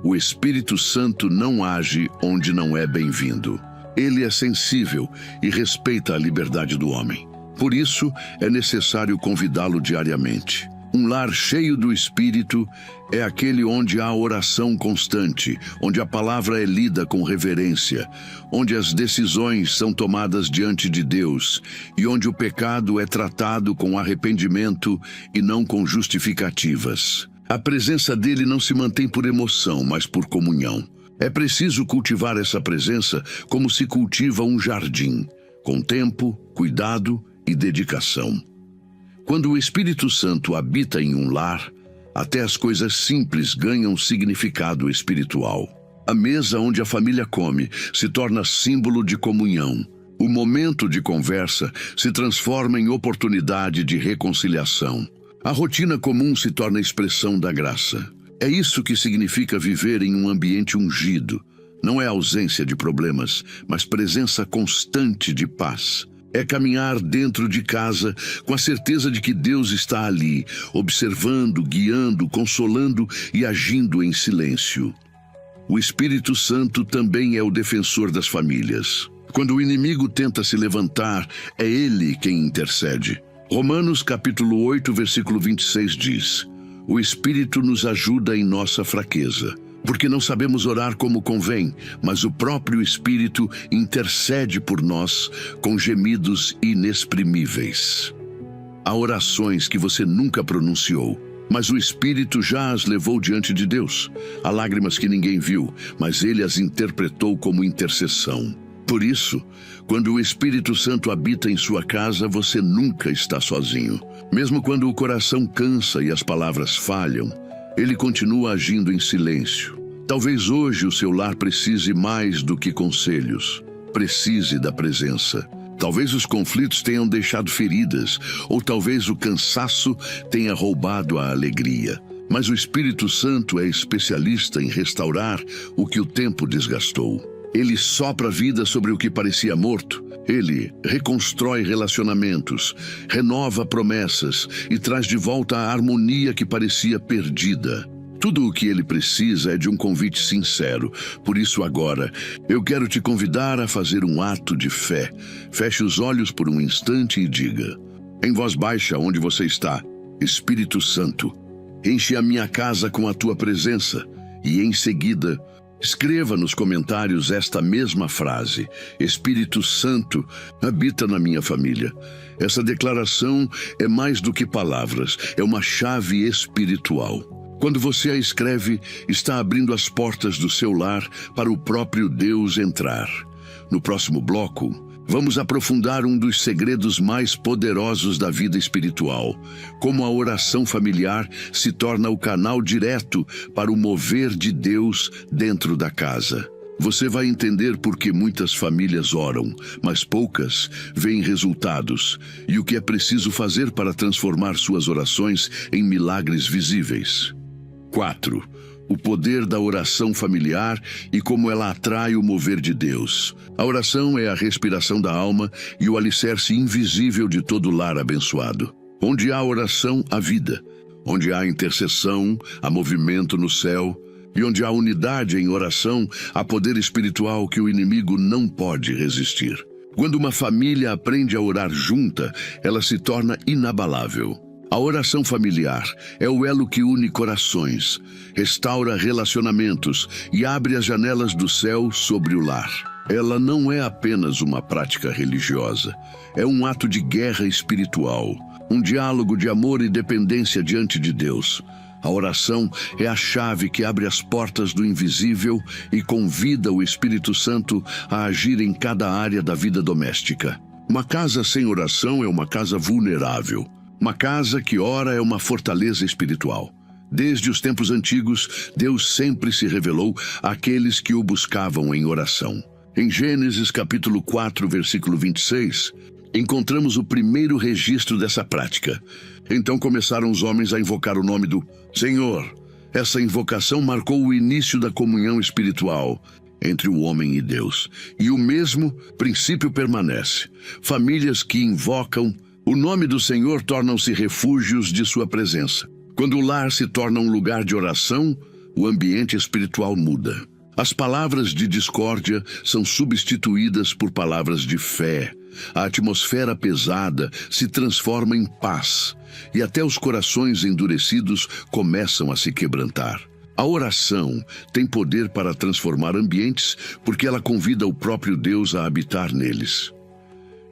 O Espírito Santo não age onde não é bem-vindo. Ele é sensível e respeita a liberdade do homem. Por isso, é necessário convidá-lo diariamente. Um lar cheio do Espírito é aquele onde há oração constante, onde a palavra é lida com reverência, onde as decisões são tomadas diante de Deus e onde o pecado é tratado com arrependimento e não com justificativas. A presença dele não se mantém por emoção, mas por comunhão. É preciso cultivar essa presença como se cultiva um jardim, com tempo, cuidado e dedicação. Quando o Espírito Santo habita em um lar, até as coisas simples ganham significado espiritual. A mesa onde a família come se torna símbolo de comunhão. O momento de conversa se transforma em oportunidade de reconciliação. A rotina comum se torna expressão da graça. É isso que significa viver em um ambiente ungido. Não é ausência de problemas, mas presença constante de paz. É caminhar dentro de casa com a certeza de que Deus está ali, observando, guiando, consolando e agindo em silêncio. O Espírito Santo também é o defensor das famílias. Quando o inimigo tenta se levantar, é ele quem intercede. Romanos capítulo 8, versículo 26 diz: "O Espírito nos ajuda em nossa fraqueza, porque não sabemos orar como convém, mas o próprio Espírito intercede por nós com gemidos inexprimíveis." Há orações que você nunca pronunciou, mas o Espírito já as levou diante de Deus. Há lágrimas que ninguém viu, mas Ele as interpretou como intercessão. Por isso, quando o Espírito Santo habita em sua casa, você nunca está sozinho. Mesmo quando o coração cansa e as palavras falham, Ele continua agindo em silêncio. Talvez hoje o seu lar precise mais do que conselhos. Precise da presença. Talvez os conflitos tenham deixado feridas, ou talvez o cansaço tenha roubado a alegria. Mas o Espírito Santo é especialista em restaurar o que o tempo desgastou. Ele sopra vida sobre o que parecia morto. Ele reconstrói relacionamentos, renova promessas e traz de volta a harmonia que parecia perdida. Tudo o que ele precisa é de um convite sincero. Por isso agora, eu quero te convidar a fazer um ato de fé. Feche os olhos por um instante e diga, em voz baixa onde você está: Espírito Santo, enche a minha casa com a tua presença. E em seguida, escreva nos comentários esta mesma frase: Espírito Santo, habita na minha família. Essa declaração é mais do que palavras, é uma chave espiritual. Quando você a escreve, está abrindo as portas do seu lar para o próprio Deus entrar. No próximo bloco, vamos aprofundar um dos segredos mais poderosos da vida espiritual: como a oração familiar se torna o canal direto para o mover de Deus dentro da casa. Você vai entender por que muitas famílias oram, mas poucas veem resultados, e o que é preciso fazer para transformar suas orações em milagres visíveis. 4. O poder da oração familiar e como ela atrai o mover de Deus. A oração é a respiração da alma e o alicerce invisível de todo lar abençoado. Onde há oração, há vida. Onde há intercessão, há movimento no céu. E onde há unidade em oração, há poder espiritual que o inimigo não pode resistir. Quando uma família aprende a orar junta, ela se torna inabalável. A oração familiar é o elo que une corações, restaura relacionamentos e abre as janelas do céu sobre o lar. Ela não é apenas uma prática religiosa, é um ato de guerra espiritual, um diálogo de amor e dependência diante de Deus. A oração é a chave que abre as portas do invisível e convida o Espírito Santo a agir em cada área da vida doméstica. Uma casa sem oração é uma casa vulnerável. Uma casa que ora é uma fortaleza espiritual. Desde os tempos antigos, Deus sempre se revelou àqueles que o buscavam em oração. Em Gênesis capítulo 4, versículo 26, encontramos o primeiro registro dessa prática. Então começaram os homens a invocar o nome do Senhor. Essa invocação marcou o início da comunhão espiritual entre o homem e Deus. E o mesmo princípio permanece. Famílias que invocam o nome do Senhor tornam-se refúgios de sua presença. Quando o lar se torna um lugar de oração, o ambiente espiritual muda. As palavras de discórdia são substituídas por palavras de fé. A atmosfera pesada se transforma em paz, e até os corações endurecidos começam a se quebrantar. A oração tem poder para transformar ambientes porque ela convida o próprio Deus a habitar neles.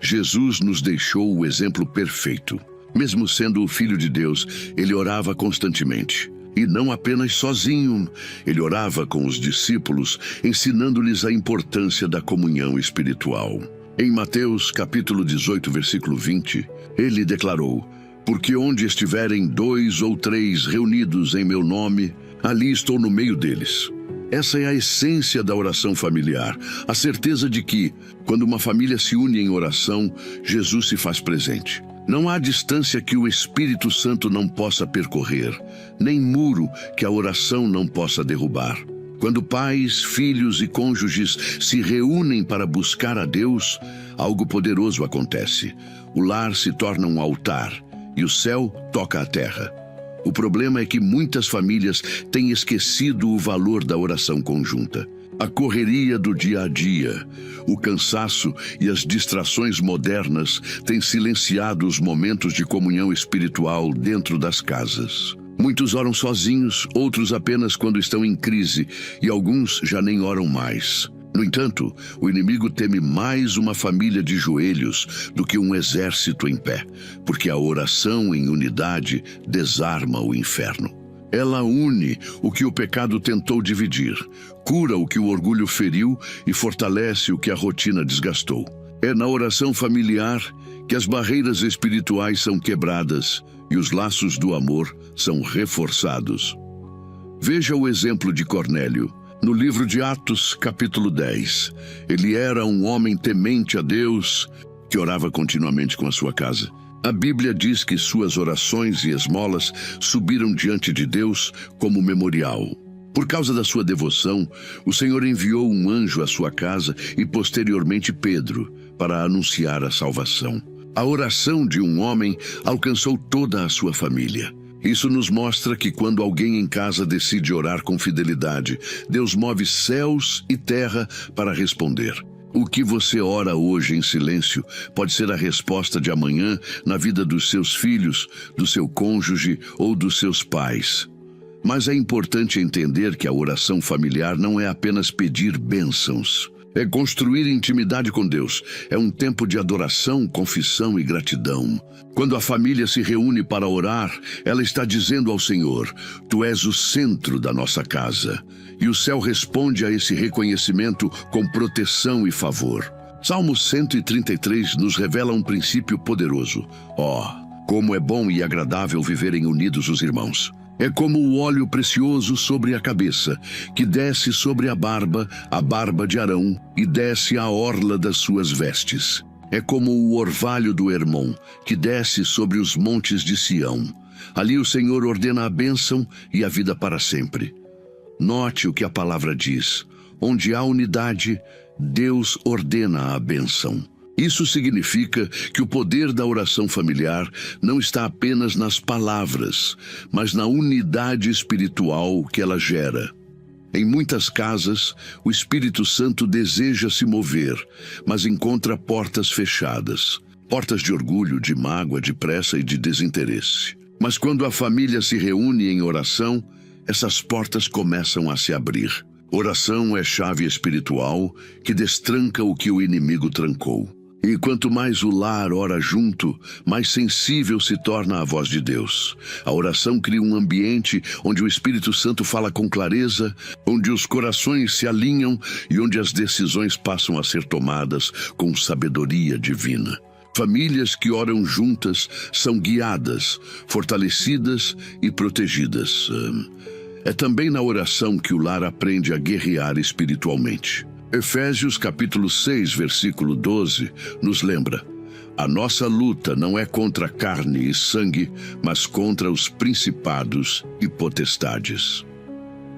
Jesus nos deixou o exemplo perfeito. Mesmo sendo o Filho de Deus, ele orava constantemente. E não apenas sozinho, ele orava com os discípulos, ensinando-lhes a importância da comunhão espiritual. Em Mateus capítulo 18, versículo 20, ele declarou: "Porque onde estiverem 2 ou 3 reunidos em meu nome, ali estou no meio deles." Essa é a essência da oração familiar, a certeza de que, quando uma família se une em oração, Jesus se faz presente. Não há distância que o Espírito Santo não possa percorrer, nem muro que a oração não possa derrubar. Quando pais, filhos e cônjuges se reúnem para buscar a Deus, algo poderoso acontece. O lar se torna um altar e o céu toca a terra. O problema é que muitas famílias têm esquecido o valor da oração conjunta. A correria do dia a dia, o cansaço e as distrações modernas têm silenciado os momentos de comunhão espiritual dentro das casas. Muitos oram sozinhos, outros apenas quando estão em crise, e alguns já nem oram mais. No entanto, o inimigo teme mais uma família de joelhos do que um exército em pé, porque a oração em unidade desarma o inferno. Ela une o que o pecado tentou dividir, cura o que o orgulho feriu e fortalece o que a rotina desgastou. É na oração familiar que as barreiras espirituais são quebradas e os laços do amor são reforçados. Veja o exemplo de Cornélio. No livro de Atos, capítulo 10, ele era um homem temente a Deus que orava continuamente com a sua casa. A Bíblia diz que suas orações e esmolas subiram diante de Deus como memorial. Por causa da sua devoção, o Senhor enviou um anjo à sua casa e posteriormente Pedro para anunciar a salvação. A oração de um homem alcançou toda a sua família. Isso nos mostra que quando alguém em casa decide orar com fidelidade, Deus move céus e terra para responder. O que você ora hoje em silêncio pode ser a resposta de amanhã na vida dos seus filhos, do seu cônjuge ou dos seus pais. Mas é importante entender que a oração familiar não é apenas pedir bênçãos. É construir intimidade com Deus. É um tempo de adoração, confissão e gratidão. Quando a família se reúne para orar, ela está dizendo ao Senhor: "Tu és o centro da nossa casa." E o céu responde a esse reconhecimento com proteção e favor. Salmo 133 nos revela um princípio poderoso. Como é bom e agradável viverem unidos os irmãos. É como o óleo precioso sobre a cabeça, que desce sobre a barba de Arão, e desce à orla das suas vestes. É como o orvalho do Hermon, que desce sobre os montes de Sião. Ali o Senhor ordena a bênção e a vida para sempre. Note o que a palavra diz. Onde há unidade, Deus ordena a bênção. Isso significa que o poder da oração familiar não está apenas nas palavras, mas na unidade espiritual que ela gera. Em muitas casas, o Espírito Santo deseja se mover, mas encontra portas fechadas. Portas de orgulho, de mágoa, de pressa e de desinteresse. Mas quando a família se reúne em oração, essas portas começam a se abrir. Oração é chave espiritual que destranca o que o inimigo trancou. E quanto mais o lar ora junto, mais sensível se torna a voz de Deus. A oração cria um ambiente onde o Espírito Santo fala com clareza, onde os corações se alinham e onde as decisões passam a ser tomadas com sabedoria divina. Famílias que oram juntas são guiadas, fortalecidas e protegidas. É também na oração que o lar aprende a guerrear espiritualmente. Efésios capítulo 6, versículo 12, nos lembra: a nossa luta não é contra carne e sangue, mas contra os principados e potestades.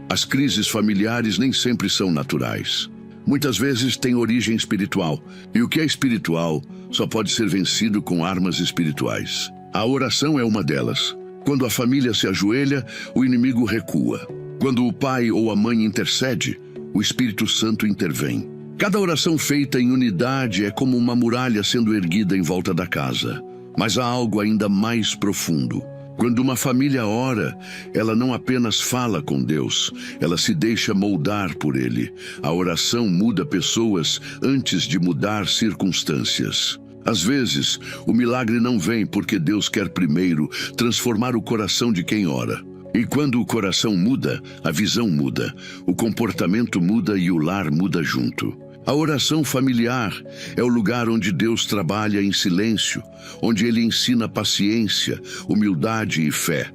As crises familiares nem sempre são naturais. Muitas vezes têm origem espiritual, e o que é espiritual só pode ser vencido com armas espirituais. A oração é uma delas. Quando a família se ajoelha, o inimigo recua. Quando o pai ou a mãe intercede, o Espírito Santo intervém. Cada oração feita em unidade é como uma muralha sendo erguida em volta da casa. Mas há algo ainda mais profundo. Quando uma família ora, ela não apenas fala com Deus, ela se deixa moldar por Ele. A oração muda pessoas antes de mudar circunstâncias. Às vezes, o milagre não vem porque Deus quer primeiro transformar o coração de quem ora. E quando o coração muda, a visão muda, o comportamento muda e o lar muda junto. A oração familiar é o lugar onde Deus trabalha em silêncio, onde Ele ensina paciência, humildade e fé.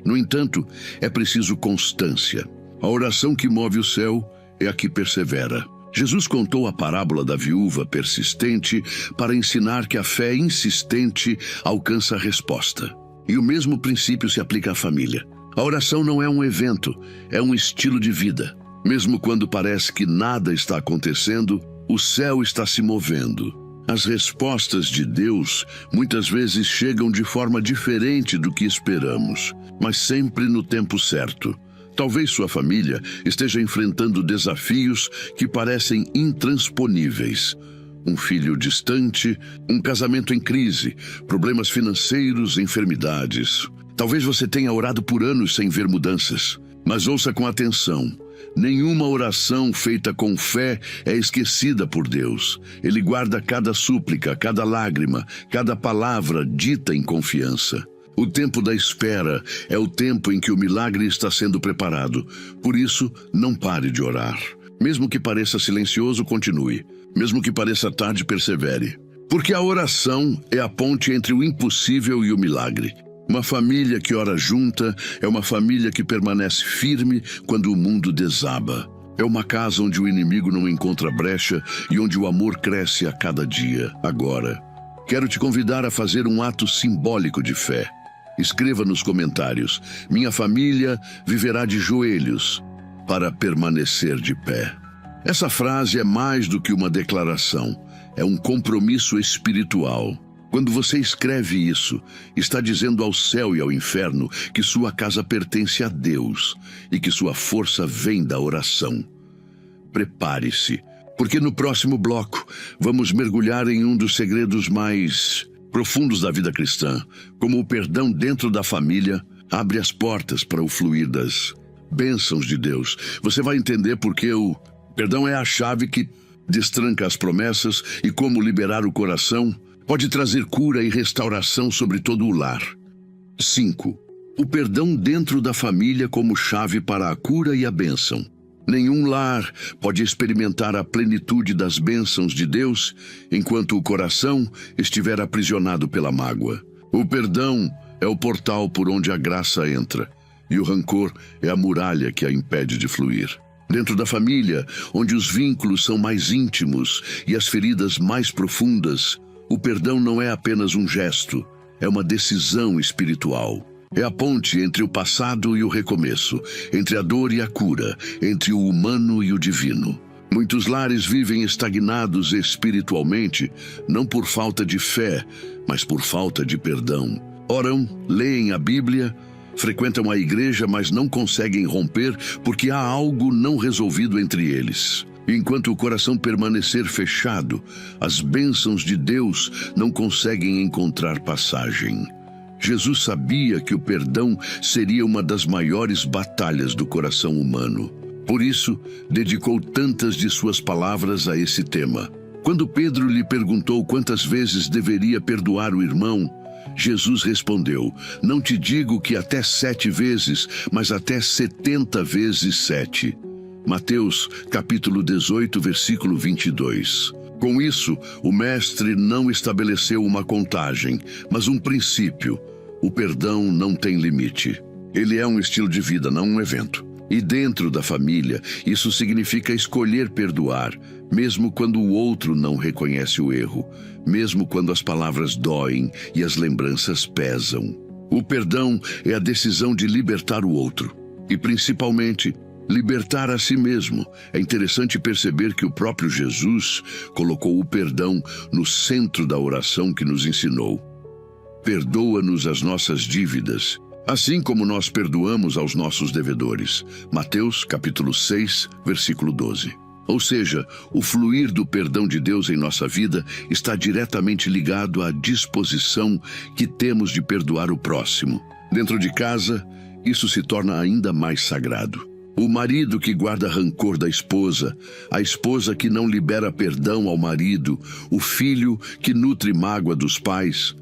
No entanto, é preciso constância. A oração que move o céu é a que persevera. Jesus contou a parábola da viúva persistente para ensinar que a fé insistente alcança a resposta. E o mesmo princípio se aplica à família. A oração não é um evento, é um estilo de vida. Mesmo quando parece que nada está acontecendo, o céu está se movendo. As respostas de Deus muitas vezes chegam de forma diferente do que esperamos, mas sempre no tempo certo. Talvez sua família esteja enfrentando desafios que parecem intransponíveis. Um filho distante, um casamento em crise, problemas financeiros, enfermidades. Talvez você tenha orado por anos sem ver mudanças, mas ouça com atenção. Nenhuma oração feita com fé é esquecida por Deus. Ele guarda cada súplica, cada lágrima, cada palavra dita em confiança. O tempo da espera é o tempo em que o milagre está sendo preparado. Por isso, não pare de orar. Mesmo que pareça silencioso, continue. Mesmo que pareça tarde, persevere. Porque a oração é a ponte entre o impossível e o milagre. Uma família que ora junta é uma família que permanece firme quando o mundo desaba. É uma casa onde o inimigo não encontra brecha e onde o amor cresce a cada dia. Agora, quero te convidar a fazer um ato simbólico de fé. Escreva nos comentários: minha família viverá de joelhos para permanecer de pé. Essa frase é mais do que uma declaração, é um compromisso espiritual. Quando você escreve isso, está dizendo ao céu e ao inferno que sua casa pertence a Deus e que sua força vem da oração. Prepare-se, porque no próximo bloco vamos mergulhar em um dos segredos mais profundos da vida cristã, como o perdão dentro da família abre as portas para o fluir das bênçãos de Deus. Você vai entender porque o perdão é a chave que destranca as promessas e como liberar o coração pode trazer cura e restauração sobre todo o lar. 5. O perdão dentro da família como chave para a cura e a bênção. Nenhum lar pode experimentar a plenitude das bênçãos de Deus enquanto o coração estiver aprisionado pela mágoa. O perdão é o portal por onde a graça entra, e o rancor é a muralha que a impede de fluir. Dentro da família, onde os vínculos são mais íntimos e as feridas mais profundas, o perdão não é apenas um gesto, é uma decisão espiritual. É a ponte entre o passado e o recomeço, entre a dor e a cura, entre o humano e o divino. Muitos lares vivem estagnados espiritualmente, não por falta de fé, mas por falta de perdão. Oram, leem a Bíblia, frequentam a igreja, mas não conseguem romper porque há algo não resolvido entre eles. Enquanto o coração permanecer fechado, as bênçãos de Deus não conseguem encontrar passagem. Jesus sabia que o perdão seria uma das maiores batalhas do coração humano. Por isso, dedicou tantas de suas palavras a esse tema. Quando Pedro lhe perguntou quantas vezes deveria perdoar o irmão, Jesus respondeu: não te digo que até 7 vezes, mas até 70 vezes 7. Mateus, capítulo 18, versículo 22. Com isso, o mestre não estabeleceu uma contagem, mas um princípio. O perdão não tem limite. Ele é um estilo de vida, não um evento. E dentro da família, isso significa escolher perdoar, mesmo quando o outro não reconhece o erro, mesmo quando as palavras doem e as lembranças pesam. O perdão é a decisão de libertar o outro, e principalmente, libertar a si mesmo. É interessante perceber que o próprio Jesus colocou o perdão no centro da oração que nos ensinou. Perdoa-nos as nossas dívidas, assim como nós perdoamos aos nossos devedores. Mateus, capítulo 6, versículo 12. Ou seja, o fluir do perdão de Deus em nossa vida está diretamente ligado à disposição que temos de perdoar o próximo. Dentro de casa, isso se torna ainda mais sagrado. O marido que guarda rancor da esposa, a esposa que não libera perdão ao marido, o filho que nutre mágoa dos pais.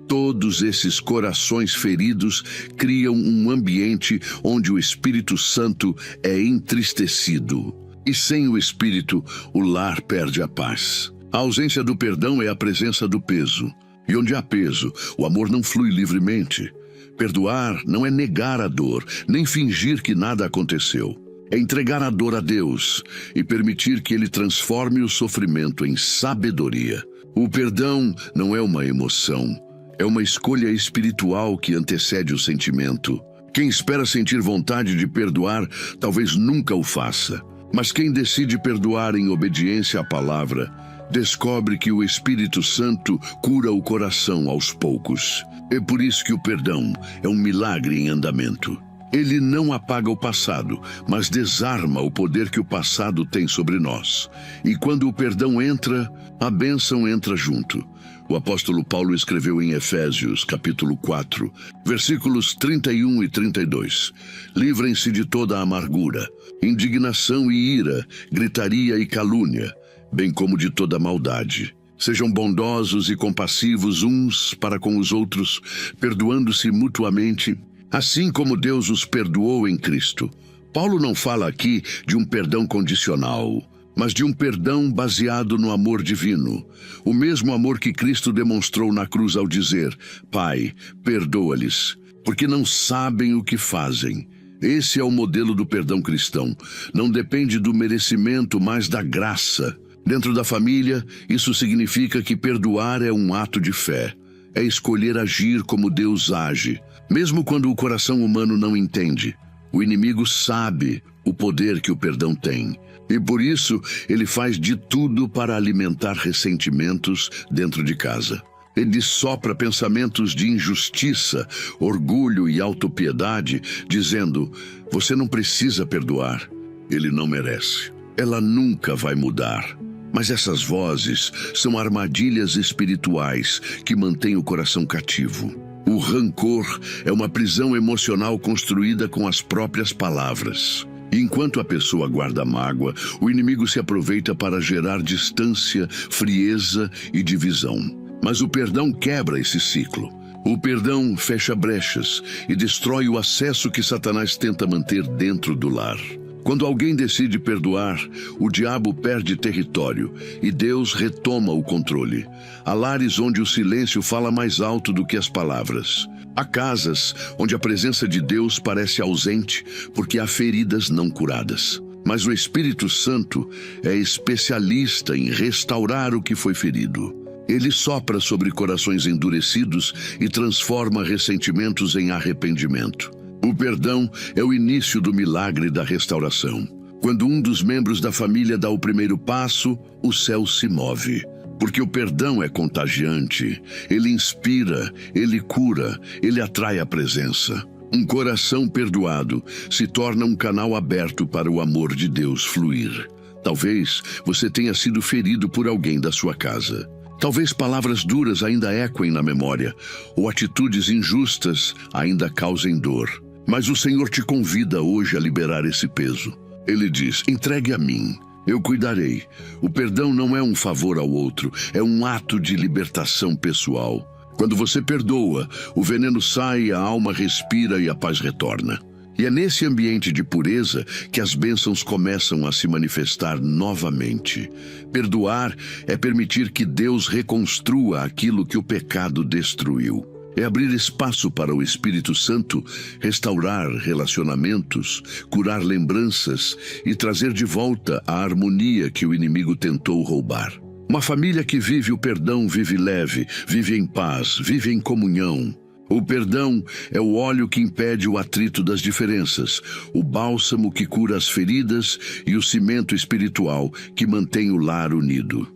Todos esses corações feridos criam um ambiente onde o Espírito Santo é entristecido. E sem o Espírito, o lar perde a paz. A ausência do perdão é a presença do peso. E onde há peso, o amor não flui livremente. Perdoar não é negar a dor, nem fingir que nada aconteceu. É entregar a dor a Deus e permitir que Ele transforme o sofrimento em sabedoria. O perdão não é uma emoção. É uma escolha espiritual que antecede o sentimento. Quem espera sentir vontade de perdoar, talvez nunca o faça. Mas quem decide perdoar em obediência à palavra, descobre que o Espírito Santo cura o coração aos poucos. É por isso que o perdão é um milagre em andamento. Ele não apaga o passado, mas desarma o poder que o passado tem sobre nós. E quando o perdão entra, a bênção entra junto. O apóstolo Paulo escreveu em Efésios, capítulo 4, versículos 31 e 32. Livrem-se de toda a amargura, indignação e ira, gritaria e calúnia, bem como de toda maldade. Sejam bondosos e compassivos uns para com os outros, perdoando-se mutuamente, assim como Deus os perdoou em Cristo. Paulo não fala aqui de um perdão condicional, mas de um perdão baseado no amor divino. O mesmo amor que Cristo demonstrou na cruz ao dizer: Pai, perdoa-lhes, porque não sabem o que fazem. Esse é o modelo do perdão cristão. Não depende do merecimento, mas da graça. Dentro da família, isso significa que perdoar é um ato de fé. É escolher agir como Deus age, mesmo quando o coração humano não entende. O inimigo sabe o poder que o perdão tem. E por isso, ele faz de tudo para alimentar ressentimentos dentro de casa. Ele sopra pensamentos de injustiça, orgulho e autopiedade, dizendo: você não precisa perdoar, ele não merece. Ela nunca vai mudar. Mas essas vozes são armadilhas espirituais que mantêm o coração cativo. O rancor é uma prisão emocional construída com as próprias palavras. E enquanto a pessoa guarda mágoa, o inimigo se aproveita para gerar distância, frieza e divisão. Mas o perdão quebra esse ciclo. O perdão fecha brechas e destrói o acesso que Satanás tenta manter dentro do lar. Quando alguém decide perdoar, o diabo perde território e Deus retoma o controle. Há lares onde o silêncio fala mais alto do que as palavras. Há casas onde a presença de Deus parece ausente porque há feridas não curadas. Mas o Espírito Santo é especialista em restaurar o que foi ferido. Ele sopra sobre corações endurecidos e transforma ressentimentos em arrependimento. O perdão é o início do milagre da restauração. Quando um dos membros da família dá o primeiro passo, o céu se move. Porque o perdão é contagiante. Ele inspira, ele cura, ele atrai a presença. Um coração perdoado se torna um canal aberto para o amor de Deus fluir. Talvez você tenha sido ferido por alguém da sua casa. Talvez palavras duras ainda ecoem na memória, ou atitudes injustas ainda causem dor. Mas o Senhor te convida hoje a liberar esse peso. Ele diz: entregue a mim. Eu cuidarei. O perdão não é um favor ao outro, é um ato de libertação pessoal. Quando você perdoa, o veneno sai, a alma respira e a paz retorna. E é nesse ambiente de pureza que as bênçãos começam a se manifestar novamente. Perdoar é permitir que Deus reconstrua aquilo que o pecado destruiu. É abrir espaço para o Espírito Santo restaurar relacionamentos, curar lembranças e trazer de volta a harmonia que o inimigo tentou roubar. Uma família que vive o perdão vive leve, vive em paz, vive em comunhão. O perdão é o óleo que impede o atrito das diferenças, o bálsamo que cura as feridas e o cimento espiritual que mantém o lar unido.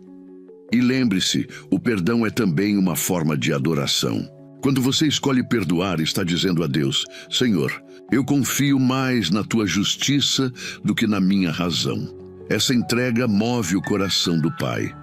E lembre-se, o perdão é também uma forma de adoração. Quando você escolhe perdoar, está dizendo a Deus: Senhor, eu confio mais na tua justiça do que na minha razão. Essa entrega move o coração do Pai,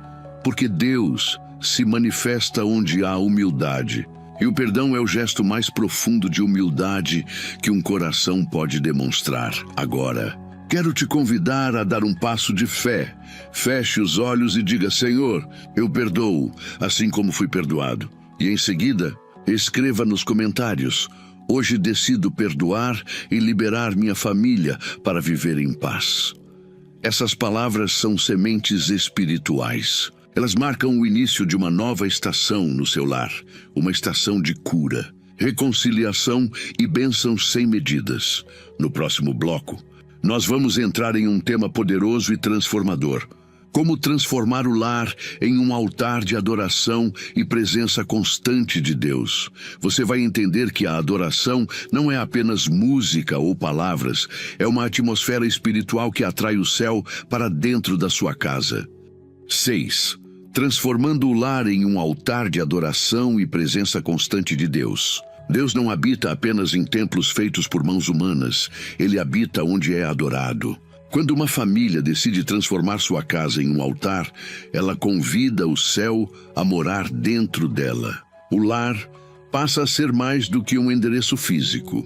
porque Deus se manifesta onde há humildade. E o perdão é o gesto mais profundo de humildade que um coração pode demonstrar. Agora, quero te convidar a dar um passo de fé. Feche os olhos e diga: Senhor, eu perdoo, assim como fui perdoado. E em seguida, escreva nos comentários: hoje decido perdoar e liberar minha família para viver em paz. Essas palavras são sementes espirituais. Elas marcam o início de uma nova estação no seu lar, uma estação de cura, reconciliação e bênçãos sem medidas. No próximo bloco, nós vamos entrar em um tema poderoso e transformador: como transformar o lar em um altar de adoração e presença constante de Deus. Você vai entender que a adoração não é apenas música ou palavras, é uma atmosfera espiritual que atrai o céu para dentro da sua casa. 6. Transformando o lar em um altar de adoração e presença constante de Deus. Deus não habita apenas em templos feitos por mãos humanas, Ele habita onde é adorado. Quando uma família decide transformar sua casa em um altar, ela convida o céu a morar dentro dela. O lar passa a ser mais do que um endereço físico,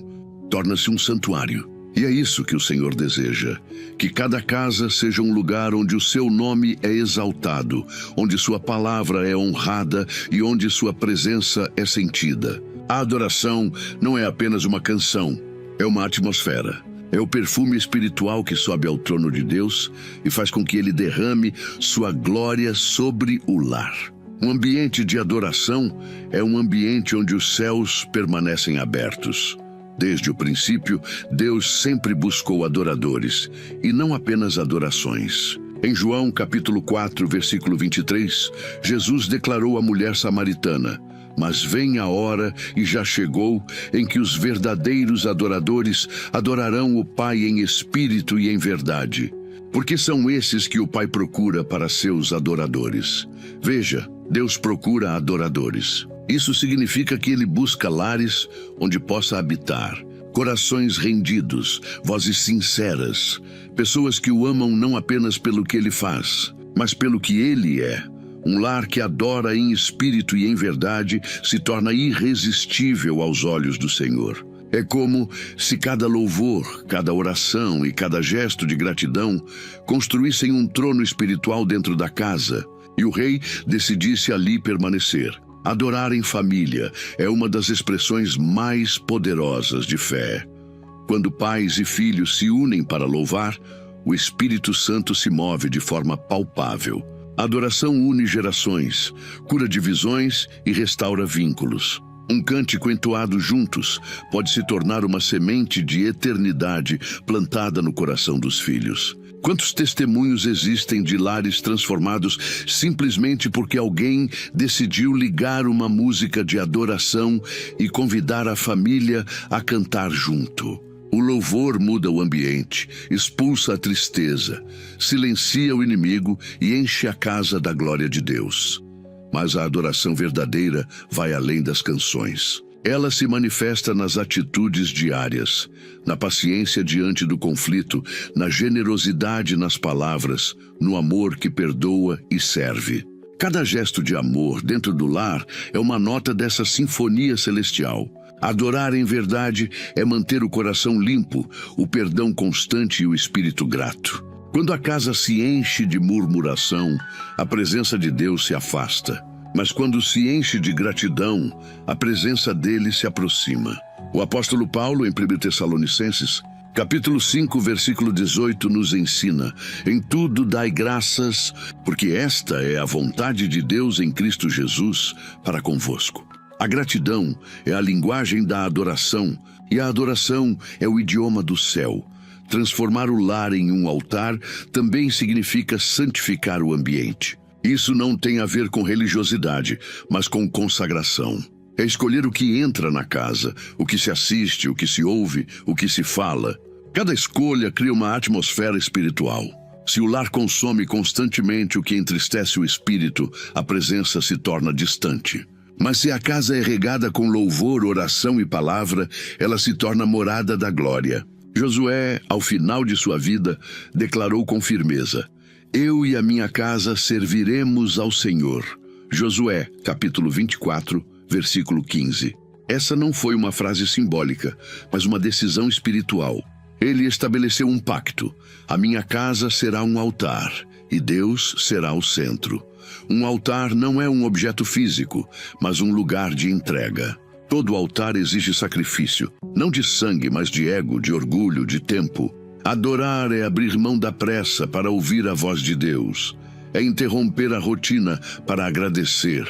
torna-se um santuário. E é isso que o Senhor deseja, que cada casa seja um lugar onde o seu nome é exaltado, onde sua palavra é honrada e onde sua presença é sentida. A adoração não é apenas uma canção, é uma atmosfera. É o perfume espiritual que sobe ao trono de Deus e faz com que Ele derrame sua glória sobre o lar. Um ambiente de adoração é um ambiente onde os céus permanecem abertos. Desde o princípio, Deus sempre buscou adoradores, e não apenas adorações. Em João capítulo 4, versículo 23, Jesus declarou à mulher samaritana: mas vem a hora, e já chegou, em que os verdadeiros adoradores adorarão o Pai em espírito e em verdade. Porque são esses que o Pai procura para seus adoradores. Veja, Deus procura adoradores. Isso significa que Ele busca lares onde possa habitar, corações rendidos, vozes sinceras, pessoas que o amam não apenas pelo que Ele faz, mas pelo que Ele é. Um lar que adora em espírito e em verdade se torna irresistível aos olhos do Senhor. É como se cada louvor, cada oração e cada gesto de gratidão construíssem um trono espiritual dentro da casa, e o rei decidisse ali permanecer. Adorar em família é uma das expressões mais poderosas de fé. Quando pais e filhos se unem para louvar, o Espírito Santo se move de forma palpável. A adoração une gerações, cura divisões e restaura vínculos. Um cântico entoado juntos pode se tornar uma semente de eternidade plantada no coração dos filhos. Quantos testemunhos existem de lares transformados simplesmente porque alguém decidiu ligar uma música de adoração e convidar a família a cantar junto? O louvor muda o ambiente, expulsa a tristeza, silencia o inimigo e enche a casa da glória de Deus. Mas a adoração verdadeira vai além das canções. Ela se manifesta nas atitudes diárias, na paciência diante do conflito, na generosidade nas palavras, no amor que perdoa e serve. Cada gesto de amor dentro do lar é uma nota dessa sinfonia celestial. Adorar em verdade é manter o coração limpo, o perdão constante e o espírito grato. Quando a casa se enche de murmuração, a presença de Deus se afasta. Mas quando se enche de gratidão, a presença dele se aproxima. O apóstolo Paulo, em 1 Tessalonicenses, capítulo 5, versículo 18, nos ensina: em tudo dai graças, porque esta é a vontade de Deus em Cristo Jesus para convosco. A gratidão é a linguagem da adoração, e a adoração é o idioma do céu. Transformar o lar em um altar também significa santificar o ambiente. Isso não tem a ver com religiosidade, mas com consagração. É escolher o que entra na casa, o que se assiste, o que se ouve, o que se fala. Cada escolha cria uma atmosfera espiritual. Se o lar consome constantemente o que entristece o espírito, a presença se torna distante. Mas se a casa é regada com louvor, oração e palavra, ela se torna morada da glória. Josué, ao final de sua vida, declarou com firmeza: eu e a minha casa serviremos ao Senhor. Josué, capítulo 24, versículo 15. Essa não foi uma frase simbólica, mas uma decisão espiritual. Ele estabeleceu um pacto: a minha casa será um altar, e Deus será o centro. Um altar não é um objeto físico, mas um lugar de entrega. Todo altar exige sacrifício, não de sangue, mas de ego, de orgulho, de tempo. Adorar é abrir mão da pressa para ouvir a voz de Deus. É interromper a rotina para agradecer.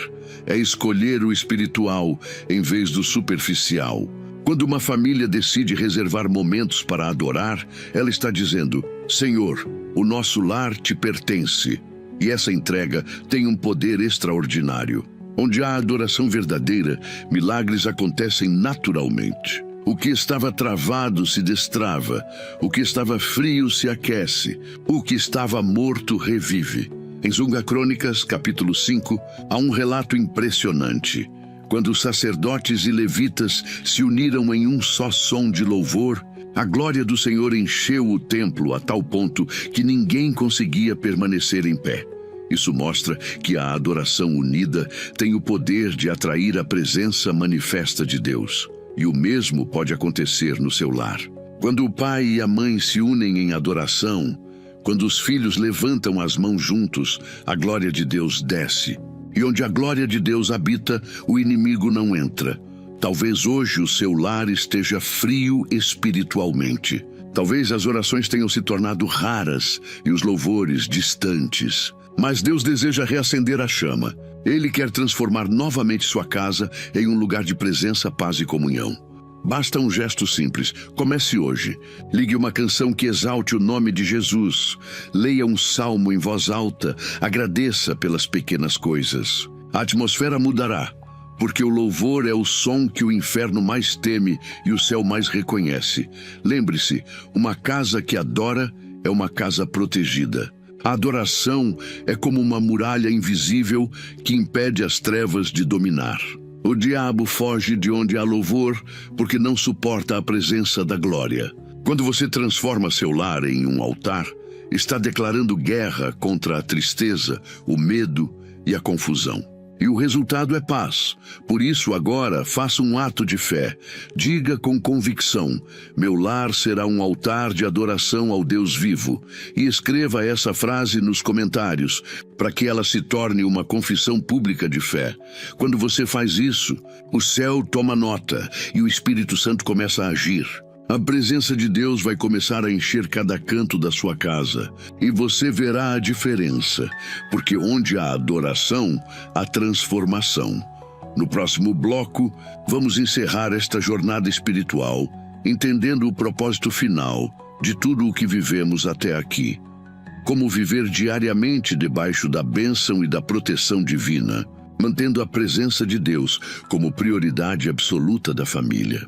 É escolher o espiritual em vez do superficial. Quando uma família decide reservar momentos para adorar, ela está dizendo: Senhor, o nosso lar te pertence. E essa entrega tem um poder extraordinário. Onde há adoração verdadeira, milagres acontecem naturalmente. O que estava travado se destrava, o que estava frio se aquece, o que estava morto revive. Em 2 Crônicas, capítulo 5, há um relato impressionante. Quando os sacerdotes e levitas se uniram em um só som de louvor, a glória do Senhor encheu o templo a tal ponto que ninguém conseguia permanecer em pé. Isso mostra que a adoração unida tem o poder de atrair a presença manifesta de Deus. E o mesmo pode acontecer no seu lar. Quando o pai e a mãe se unem em adoração, quando os filhos levantam as mãos juntos, a glória de Deus desce. E onde a glória de Deus habita, o inimigo não entra. Talvez hoje o seu lar esteja frio espiritualmente. Talvez as orações tenham se tornado raras e os louvores distantes. Mas Deus deseja reacender a chama. Ele quer transformar novamente sua casa em um lugar de presença, paz e comunhão. Basta um gesto simples. Comece hoje. Ligue uma canção que exalte o nome de Jesus. Leia um salmo em voz alta. Agradeça pelas pequenas coisas. A atmosfera mudará, porque o louvor é o som que o inferno mais teme e o céu mais reconhece. Lembre-se, uma casa que adora é uma casa protegida. A adoração é como uma muralha invisível que impede as trevas de dominar. O diabo foge de onde há louvor porque não suporta a presença da glória. Quando você transforma seu lar em um altar, está declarando guerra contra a tristeza, o medo e a confusão. E o resultado é paz. Por isso, agora, faça um ato de fé. Diga com convicção: meu lar será um altar de adoração ao Deus vivo. E escreva essa frase nos comentários, para que ela se torne uma confissão pública de fé. Quando você faz isso, o céu toma nota e o Espírito Santo começa a agir. A presença de Deus vai começar a encher cada canto da sua casa, e você verá a diferença, porque onde há adoração, há transformação. No próximo bloco, vamos encerrar esta jornada espiritual, entendendo o propósito final de tudo o que vivemos até aqui. Como viver diariamente debaixo da bênção e da proteção divina, mantendo a presença de Deus como prioridade absoluta da família.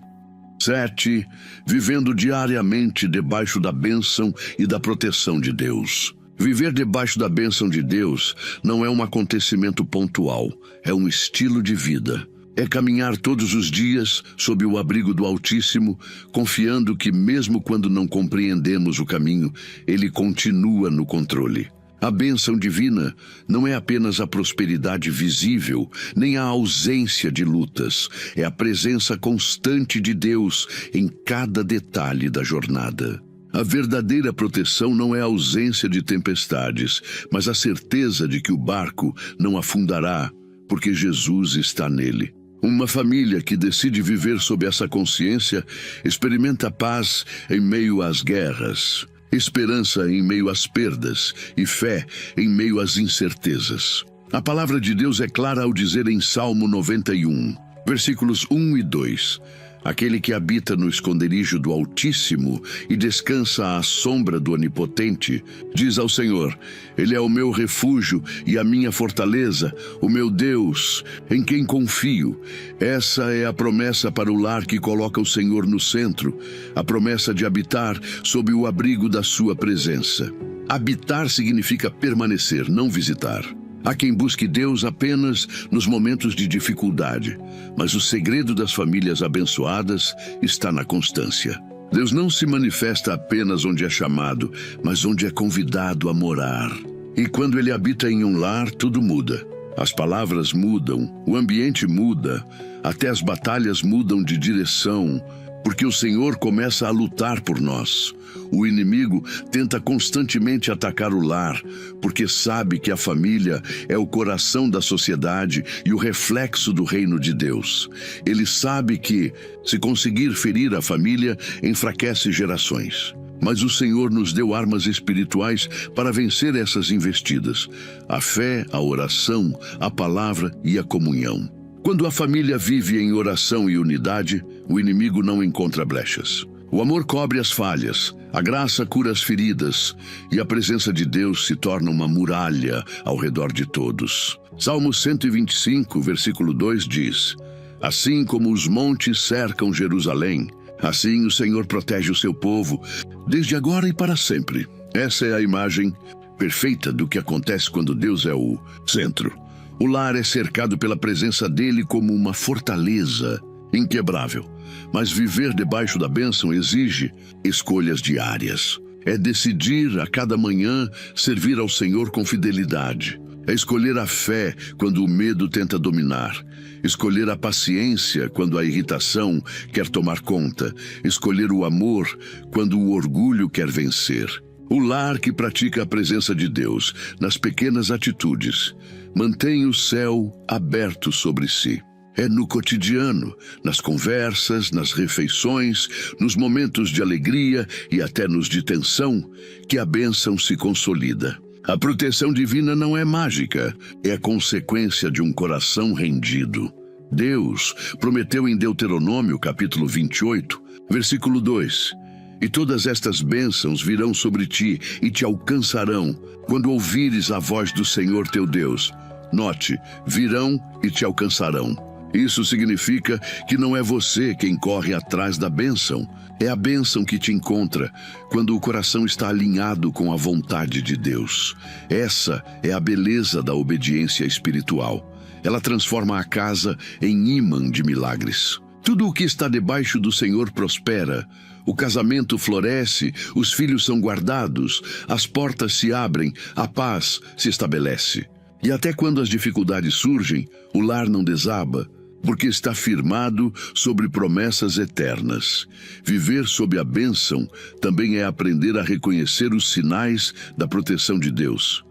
7. Vivendo diariamente debaixo da bênção e da proteção de Deus. Viver debaixo da bênção de Deus não é um acontecimento pontual, é um estilo de vida. É caminhar todos os dias sob o abrigo do Altíssimo, confiando que mesmo quando não compreendemos o caminho, Ele continua no controle. A bênção divina não é apenas a prosperidade visível, nem a ausência de lutas. É a presença constante de Deus em cada detalhe da jornada. A verdadeira proteção não é a ausência de tempestades, mas a certeza de que o barco não afundará, porque Jesus está nele. Uma família que decide viver sob essa consciência experimenta paz em meio às guerras, esperança em meio às perdas e fé em meio às incertezas. A palavra de Deus é clara ao dizer em Salmo 91, versículos 1 e 2, aquele que habita no esconderijo do Altíssimo e descansa à sombra do Onipotente, diz ao Senhor, Ele é o meu refúgio e a minha fortaleza, o meu Deus, em quem confio. Essa é a promessa para o lar que coloca o Senhor no centro, a promessa de habitar sob o abrigo da sua presença. Habitar significa permanecer, não visitar. Há quem busque Deus apenas nos momentos de dificuldade, mas o segredo das famílias abençoadas está na constância. Deus não se manifesta apenas onde é chamado, mas onde é convidado a morar. E quando Ele habita em um lar, tudo muda. As palavras mudam, o ambiente muda, até as batalhas mudam de direção, porque o Senhor começa a lutar por nós. O inimigo tenta constantemente atacar o lar, porque sabe que a família é o coração da sociedade e o reflexo do reino de Deus. Ele sabe que, se conseguir ferir a família, enfraquece gerações. Mas o Senhor nos deu armas espirituais para vencer essas investidas: a fé, a oração, a palavra e a comunhão. Quando a família vive em oração e unidade, o inimigo não encontra brechas. O amor cobre as falhas, a graça cura as feridas, e a presença de Deus se torna uma muralha ao redor de todos. Salmo 125, versículo 2 diz, assim como os montes cercam Jerusalém, assim o Senhor protege o seu povo, desde agora e para sempre. Essa é a imagem perfeita do que acontece quando Deus é o centro. O lar é cercado pela presença dele como uma fortaleza inquebrável. Mas viver debaixo da bênção exige escolhas diárias. É decidir a cada manhã servir ao Senhor com fidelidade. É escolher a fé quando o medo tenta dominar. Escolher a paciência quando a irritação quer tomar conta. Escolher o amor quando o orgulho quer vencer. O lar que pratica a presença de Deus nas pequenas atitudes mantém o céu aberto sobre si. É no cotidiano, nas conversas, nas refeições, nos momentos de alegria e até nos de tensão, que a bênção se consolida. A proteção divina não é mágica, é a consequência de um coração rendido. Deus prometeu em Deuteronômio, capítulo 28, versículo 2, e todas estas bênçãos virão sobre ti e te alcançarão quando ouvires a voz do Senhor teu Deus. Note, virão e te alcançarão. Isso significa que não é você quem corre atrás da bênção, é a bênção que te encontra quando o coração está alinhado com a vontade de Deus. Essa é a beleza da obediência espiritual. Ela transforma a casa em ímã de milagres. Tudo o que está debaixo do Senhor prospera. O casamento floresce, os filhos são guardados, as portas se abrem, a paz se estabelece. E até quando as dificuldades surgem, o lar não desaba, porque está firmado sobre promessas eternas. Viver sob a bênção também é aprender a reconhecer os sinais da proteção de Deus.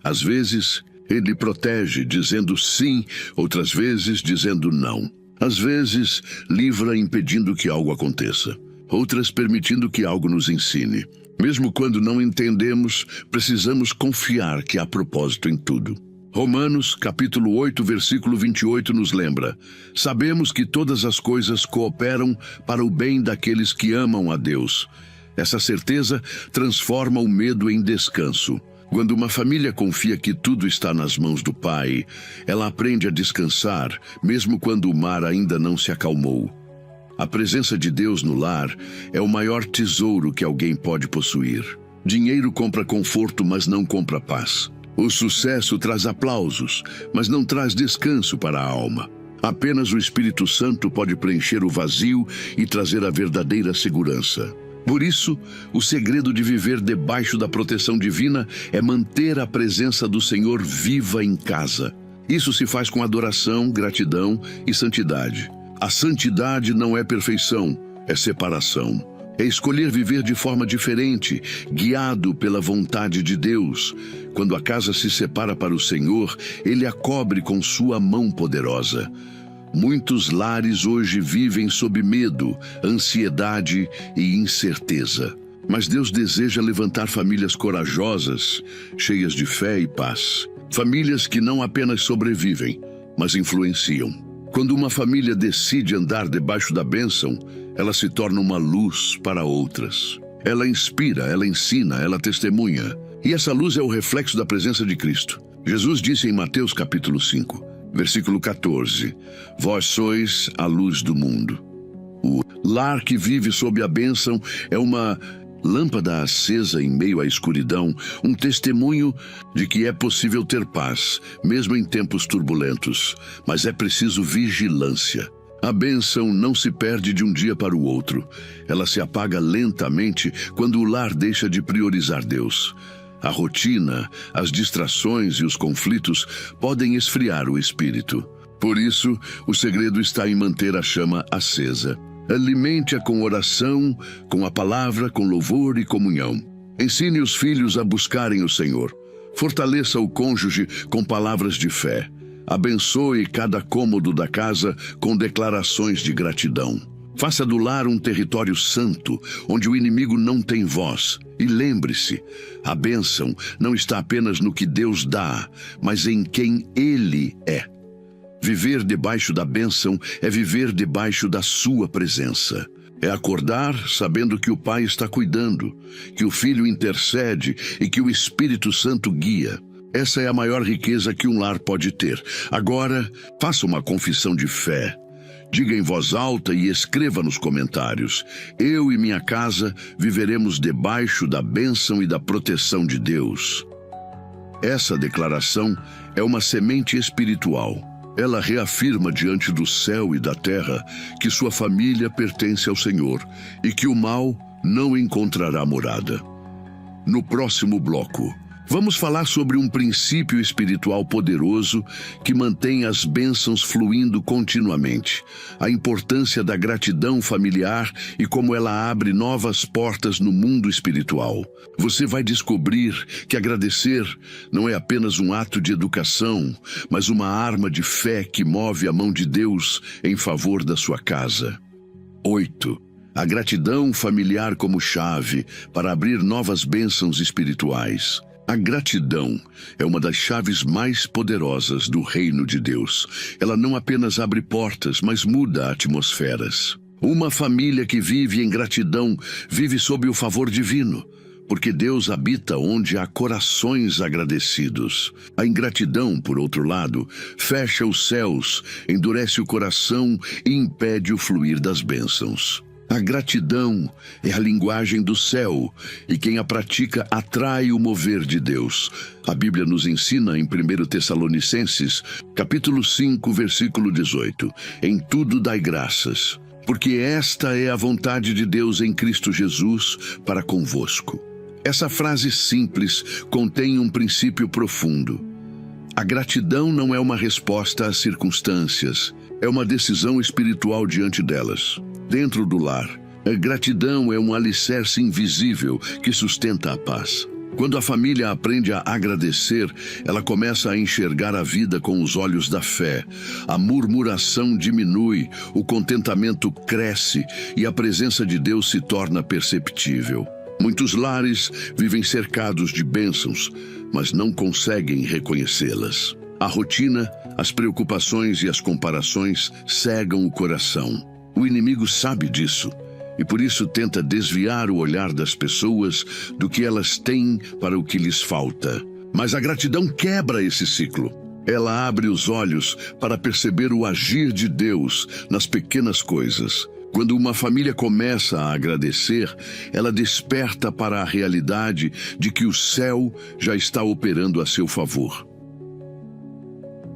Às vezes, Ele protege dizendo sim, outras vezes dizendo não. Às vezes, livra impedindo que algo aconteça, outras permitindo que algo nos ensine. Mesmo quando não entendemos, precisamos confiar que há propósito em tudo. Romanos, capítulo 8, versículo 28 nos lembra: sabemos que todas as coisas cooperam para o bem daqueles que amam a Deus. Essa certeza transforma o medo em descanso. Quando uma família confia que tudo está nas mãos do Pai, ela aprende a descansar, mesmo quando o mar ainda não se acalmou. A presença de Deus no lar é o maior tesouro que alguém pode possuir. Dinheiro compra conforto, mas não compra paz. O sucesso traz aplausos, mas não traz descanso para a alma. Apenas o Espírito Santo pode preencher o vazio e trazer a verdadeira segurança. Por isso, o segredo de viver debaixo da proteção divina é manter a presença do Senhor viva em casa. Isso se faz com adoração, gratidão e santidade. A santidade não é perfeição, é separação. É escolher viver de forma diferente, guiado pela vontade de Deus. Quando a casa se separa para o Senhor, Ele a cobre com sua mão poderosa. Muitos lares hoje vivem sob medo, ansiedade e incerteza. Mas Deus deseja levantar famílias corajosas, cheias de fé e paz. Famílias que não apenas sobrevivem, mas influenciam. Quando uma família decide andar debaixo da bênção, ela se torna uma luz para outras. Ela inspira, ela ensina, ela testemunha. E essa luz é o reflexo da presença de Cristo. Jesus disse em Mateus capítulo 5, versículo 14, vós sois a luz do mundo. O lar que vive sob a bênção é uma lâmpada acesa em meio à escuridão, um testemunho de que é possível ter paz, mesmo em tempos turbulentos, mas é preciso vigilância. A bênção não se perde de um dia para o outro. Ela se apaga lentamente quando o lar deixa de priorizar Deus. A rotina, as distrações e os conflitos podem esfriar o espírito. Por isso, o segredo está em manter a chama acesa. Alimente-a com oração, com a palavra, com louvor e comunhão. Ensine os filhos a buscarem o Senhor. Fortaleça o cônjuge com palavras de fé. Abençoe cada cômodo da casa com declarações de gratidão. Faça do lar um território santo, onde o inimigo não tem voz. E lembre-se, a bênção não está apenas no que Deus dá, mas em quem Ele é. Viver debaixo da bênção é viver debaixo da sua presença. É acordar sabendo que o Pai está cuidando, que o Filho intercede e que o Espírito Santo guia. Essa é a maior riqueza que um lar pode ter. Agora, faça uma confissão de fé. Diga em voz alta e escreva nos comentários. Eu e minha casa viveremos debaixo da bênção e da proteção de Deus. Essa declaração é uma semente espiritual. Ela reafirma diante do céu e da terra que sua família pertence ao Senhor e que o mal não encontrará morada. No próximo bloco, vamos falar sobre um princípio espiritual poderoso que mantém as bênçãos fluindo continuamente, a importância da gratidão familiar e como ela abre novas portas no mundo espiritual. Você vai descobrir que agradecer não é apenas um ato de educação, mas uma arma de fé que move a mão de Deus em favor da sua casa. 8. A gratidão familiar como chave para abrir novas bênçãos espirituais. A gratidão é uma das chaves mais poderosas do reino de Deus. Ela não apenas abre portas, mas muda atmosferas. Uma família que vive em gratidão vive sob o favor divino, porque Deus habita onde há corações agradecidos. A ingratidão, por outro lado, fecha os céus, endurece o coração e impede o fluir das bênçãos. A gratidão é a linguagem do céu, e quem a pratica atrai o mover de Deus. A Bíblia nos ensina em 1 Tessalonicenses, capítulo 5, versículo 18, em tudo dai graças, porque esta é a vontade de Deus em Cristo Jesus para convosco. Essa frase simples contém um princípio profundo. A gratidão não é uma resposta às circunstâncias, é uma decisão espiritual diante delas. Dentro do lar, a gratidão é um alicerce invisível que sustenta a paz. Quando a família aprende a agradecer, ela começa a enxergar a vida com os olhos da fé. A murmuração diminui, o contentamento cresce e a presença de Deus se torna perceptível. Muitos lares vivem cercados de bênçãos, mas não conseguem reconhecê-las. A rotina, as preocupações e as comparações cegam o coração. O inimigo sabe disso e por isso tenta desviar o olhar das pessoas do que elas têm para o que lhes falta. Mas a gratidão quebra esse ciclo. Ela abre os olhos para perceber o agir de Deus nas pequenas coisas. Quando uma família começa a agradecer, ela desperta para a realidade de que o céu já está operando a seu favor.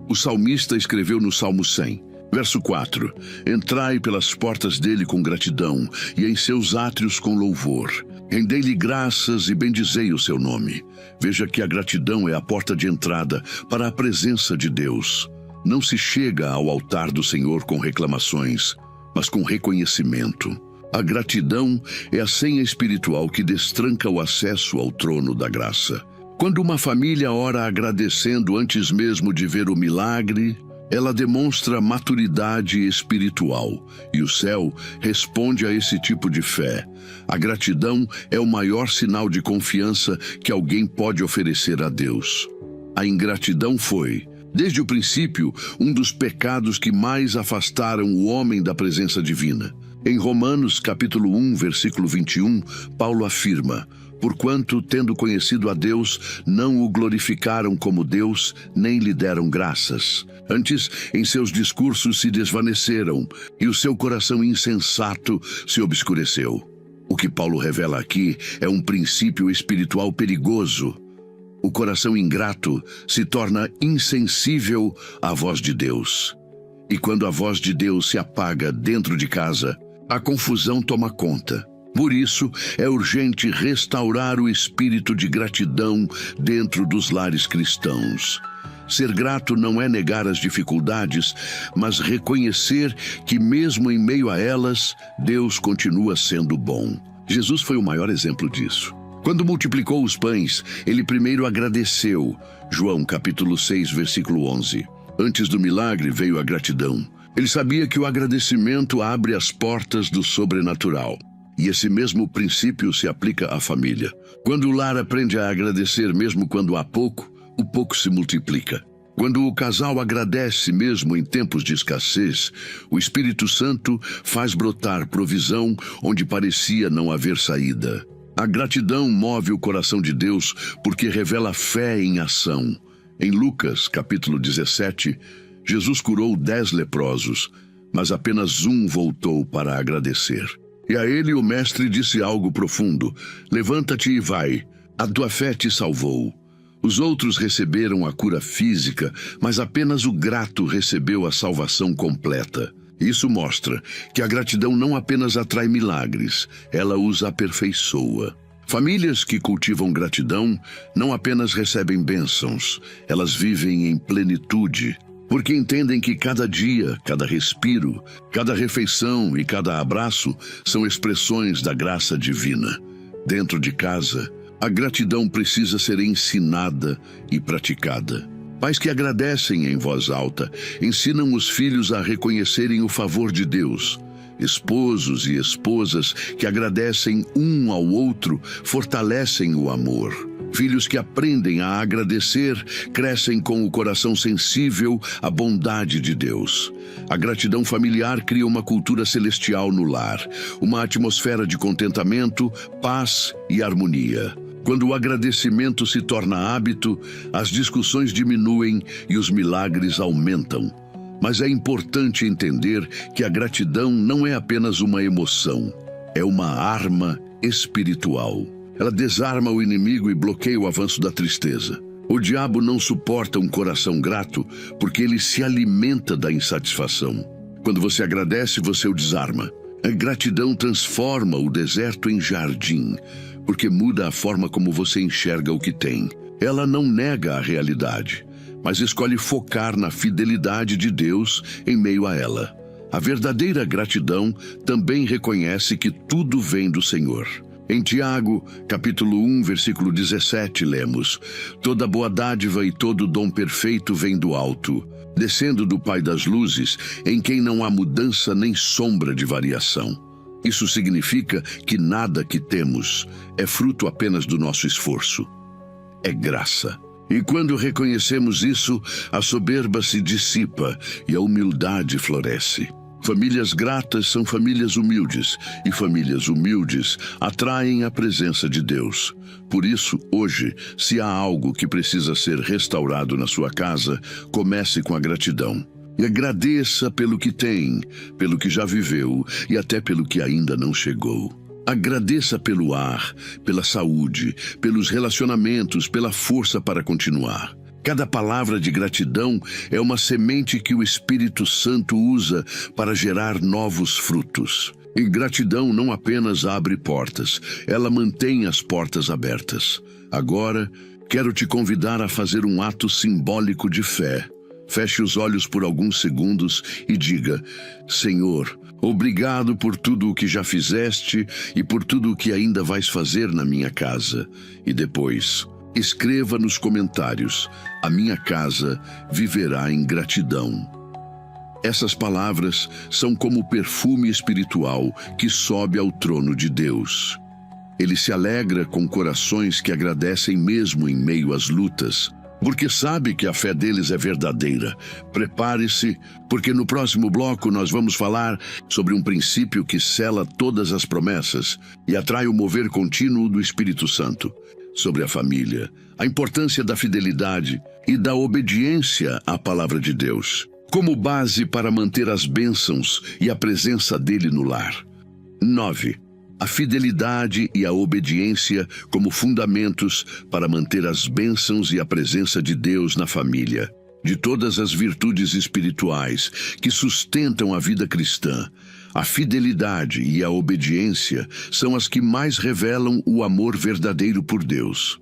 O salmista escreveu no Salmo 100, verso 4, entrai pelas portas dele com gratidão e em seus átrios com louvor. Rendei-lhe graças e bendizei o seu nome. Veja que a gratidão é a porta de entrada para a presença de Deus. Não se chega ao altar do Senhor com reclamações, mas com reconhecimento. A gratidão é a senha espiritual que destranca o acesso ao trono da graça. Quando uma família ora agradecendo antes mesmo de ver o milagre, ela demonstra maturidade espiritual, e o céu responde a esse tipo de fé. A gratidão é o maior sinal de confiança que alguém pode oferecer a Deus. A ingratidão foi, desde o princípio, um dos pecados que mais afastaram o homem da presença divina. Em Romanos, capítulo 1, versículo 21, Paulo afirma: porquanto, tendo conhecido a Deus, não o glorificaram como Deus, nem lhe deram graças. Antes, em seus discursos se desvaneceram, e o seu coração insensato se obscureceu. O que Paulo revela aqui é um princípio espiritual perigoso. O coração ingrato se torna insensível à voz de Deus. E quando a voz de Deus se apaga dentro de casa, a confusão toma conta. Por isso, é urgente restaurar o espírito de gratidão dentro dos lares cristãos. Ser grato não é negar as dificuldades, mas reconhecer que mesmo em meio a elas, Deus continua sendo bom. Jesus foi o maior exemplo disso. Quando multiplicou os pães, ele primeiro agradeceu. João capítulo 6, versículo 11. Antes do milagre veio a gratidão. Ele sabia que o agradecimento abre as portas do sobrenatural. E esse mesmo princípio se aplica à família. Quando o lar aprende a agradecer mesmo quando há pouco, o pouco se multiplica. Quando o casal agradece mesmo em tempos de escassez, o Espírito Santo faz brotar provisão onde parecia não haver saída. A gratidão move o coração de Deus porque revela fé em ação. Em Lucas, capítulo 17, Jesus curou 10 leprosos, mas apenas um voltou para agradecer. E a ele o mestre disse algo profundo: levanta-te e vai, a tua fé te salvou. Os outros receberam a cura física, mas apenas o grato recebeu a salvação completa. Isso mostra que a gratidão não apenas atrai milagres, ela os aperfeiçoa. Famílias que cultivam gratidão não apenas recebem bênçãos, elas vivem em plenitude, porque entendem que cada dia, cada respiro, cada refeição e cada abraço são expressões da graça divina. Dentro de casa, a gratidão precisa ser ensinada e praticada. Pais que agradecem em voz alta ensinam os filhos a reconhecerem o favor de Deus. Esposos e esposas que agradecem um ao outro fortalecem o amor. Filhos que aprendem a agradecer crescem com o coração sensível à bondade de Deus. A gratidão familiar cria uma cultura celestial no lar, uma atmosfera de contentamento, paz e harmonia. Quando o agradecimento se torna hábito, as discussões diminuem e os milagres aumentam. Mas é importante entender que a gratidão não é apenas uma emoção, é uma arma espiritual. Ela desarma o inimigo e bloqueia o avanço da tristeza. O diabo não suporta um coração grato porque ele se alimenta da insatisfação. Quando você agradece, você o desarma. A gratidão transforma o deserto em jardim, porque muda a forma como você enxerga o que tem. Ela não nega a realidade, mas escolhe focar na fidelidade de Deus em meio a ela. A verdadeira gratidão também reconhece que tudo vem do Senhor. Em Tiago, capítulo 1, versículo 17, lemos: toda boa dádiva e todo dom perfeito vem do alto, descendo do Pai das luzes, em quem não há mudança nem sombra de variação. Isso significa que nada que temos é fruto apenas do nosso esforço. É graça. E quando reconhecemos isso, a soberba se dissipa e a humildade floresce. Famílias gratas são famílias humildes, e famílias humildes atraem a presença de Deus. Por isso, hoje, se há algo que precisa ser restaurado na sua casa, comece com a gratidão. E agradeça pelo que tem, pelo que já viveu e até pelo que ainda não chegou. Agradeça pelo ar, pela saúde, pelos relacionamentos, pela força para continuar. Cada palavra de gratidão é uma semente que o Espírito Santo usa para gerar novos frutos. E gratidão não apenas abre portas, ela mantém as portas abertas. Agora, quero te convidar a fazer um ato simbólico de fé. Feche os olhos por alguns segundos e diga: Senhor, Obrigado por tudo o que já fizeste e por tudo o que ainda vais fazer na minha casa. E depois, escreva nos comentários: a minha casa viverá em gratidão. Essas palavras são como perfume espiritual que sobe ao trono de Deus. Ele se alegra com corações que agradecem mesmo em meio às lutas, porque sabe que a fé deles é verdadeira. Prepare-se, porque no próximo bloco nós vamos falar sobre um princípio que sela todas as promessas e atrai o mover contínuo do Espírito Santo, sobre a família, a importância da fidelidade e da obediência à palavra de Deus, como base para manter as bênçãos e a presença dele no lar. 9. A fidelidade e a obediência como fundamentos para manter as bênçãos e a presença de Deus na família. De todas as virtudes espirituais que sustentam a vida cristã, a fidelidade e a obediência são as que mais revelam o amor verdadeiro por Deus.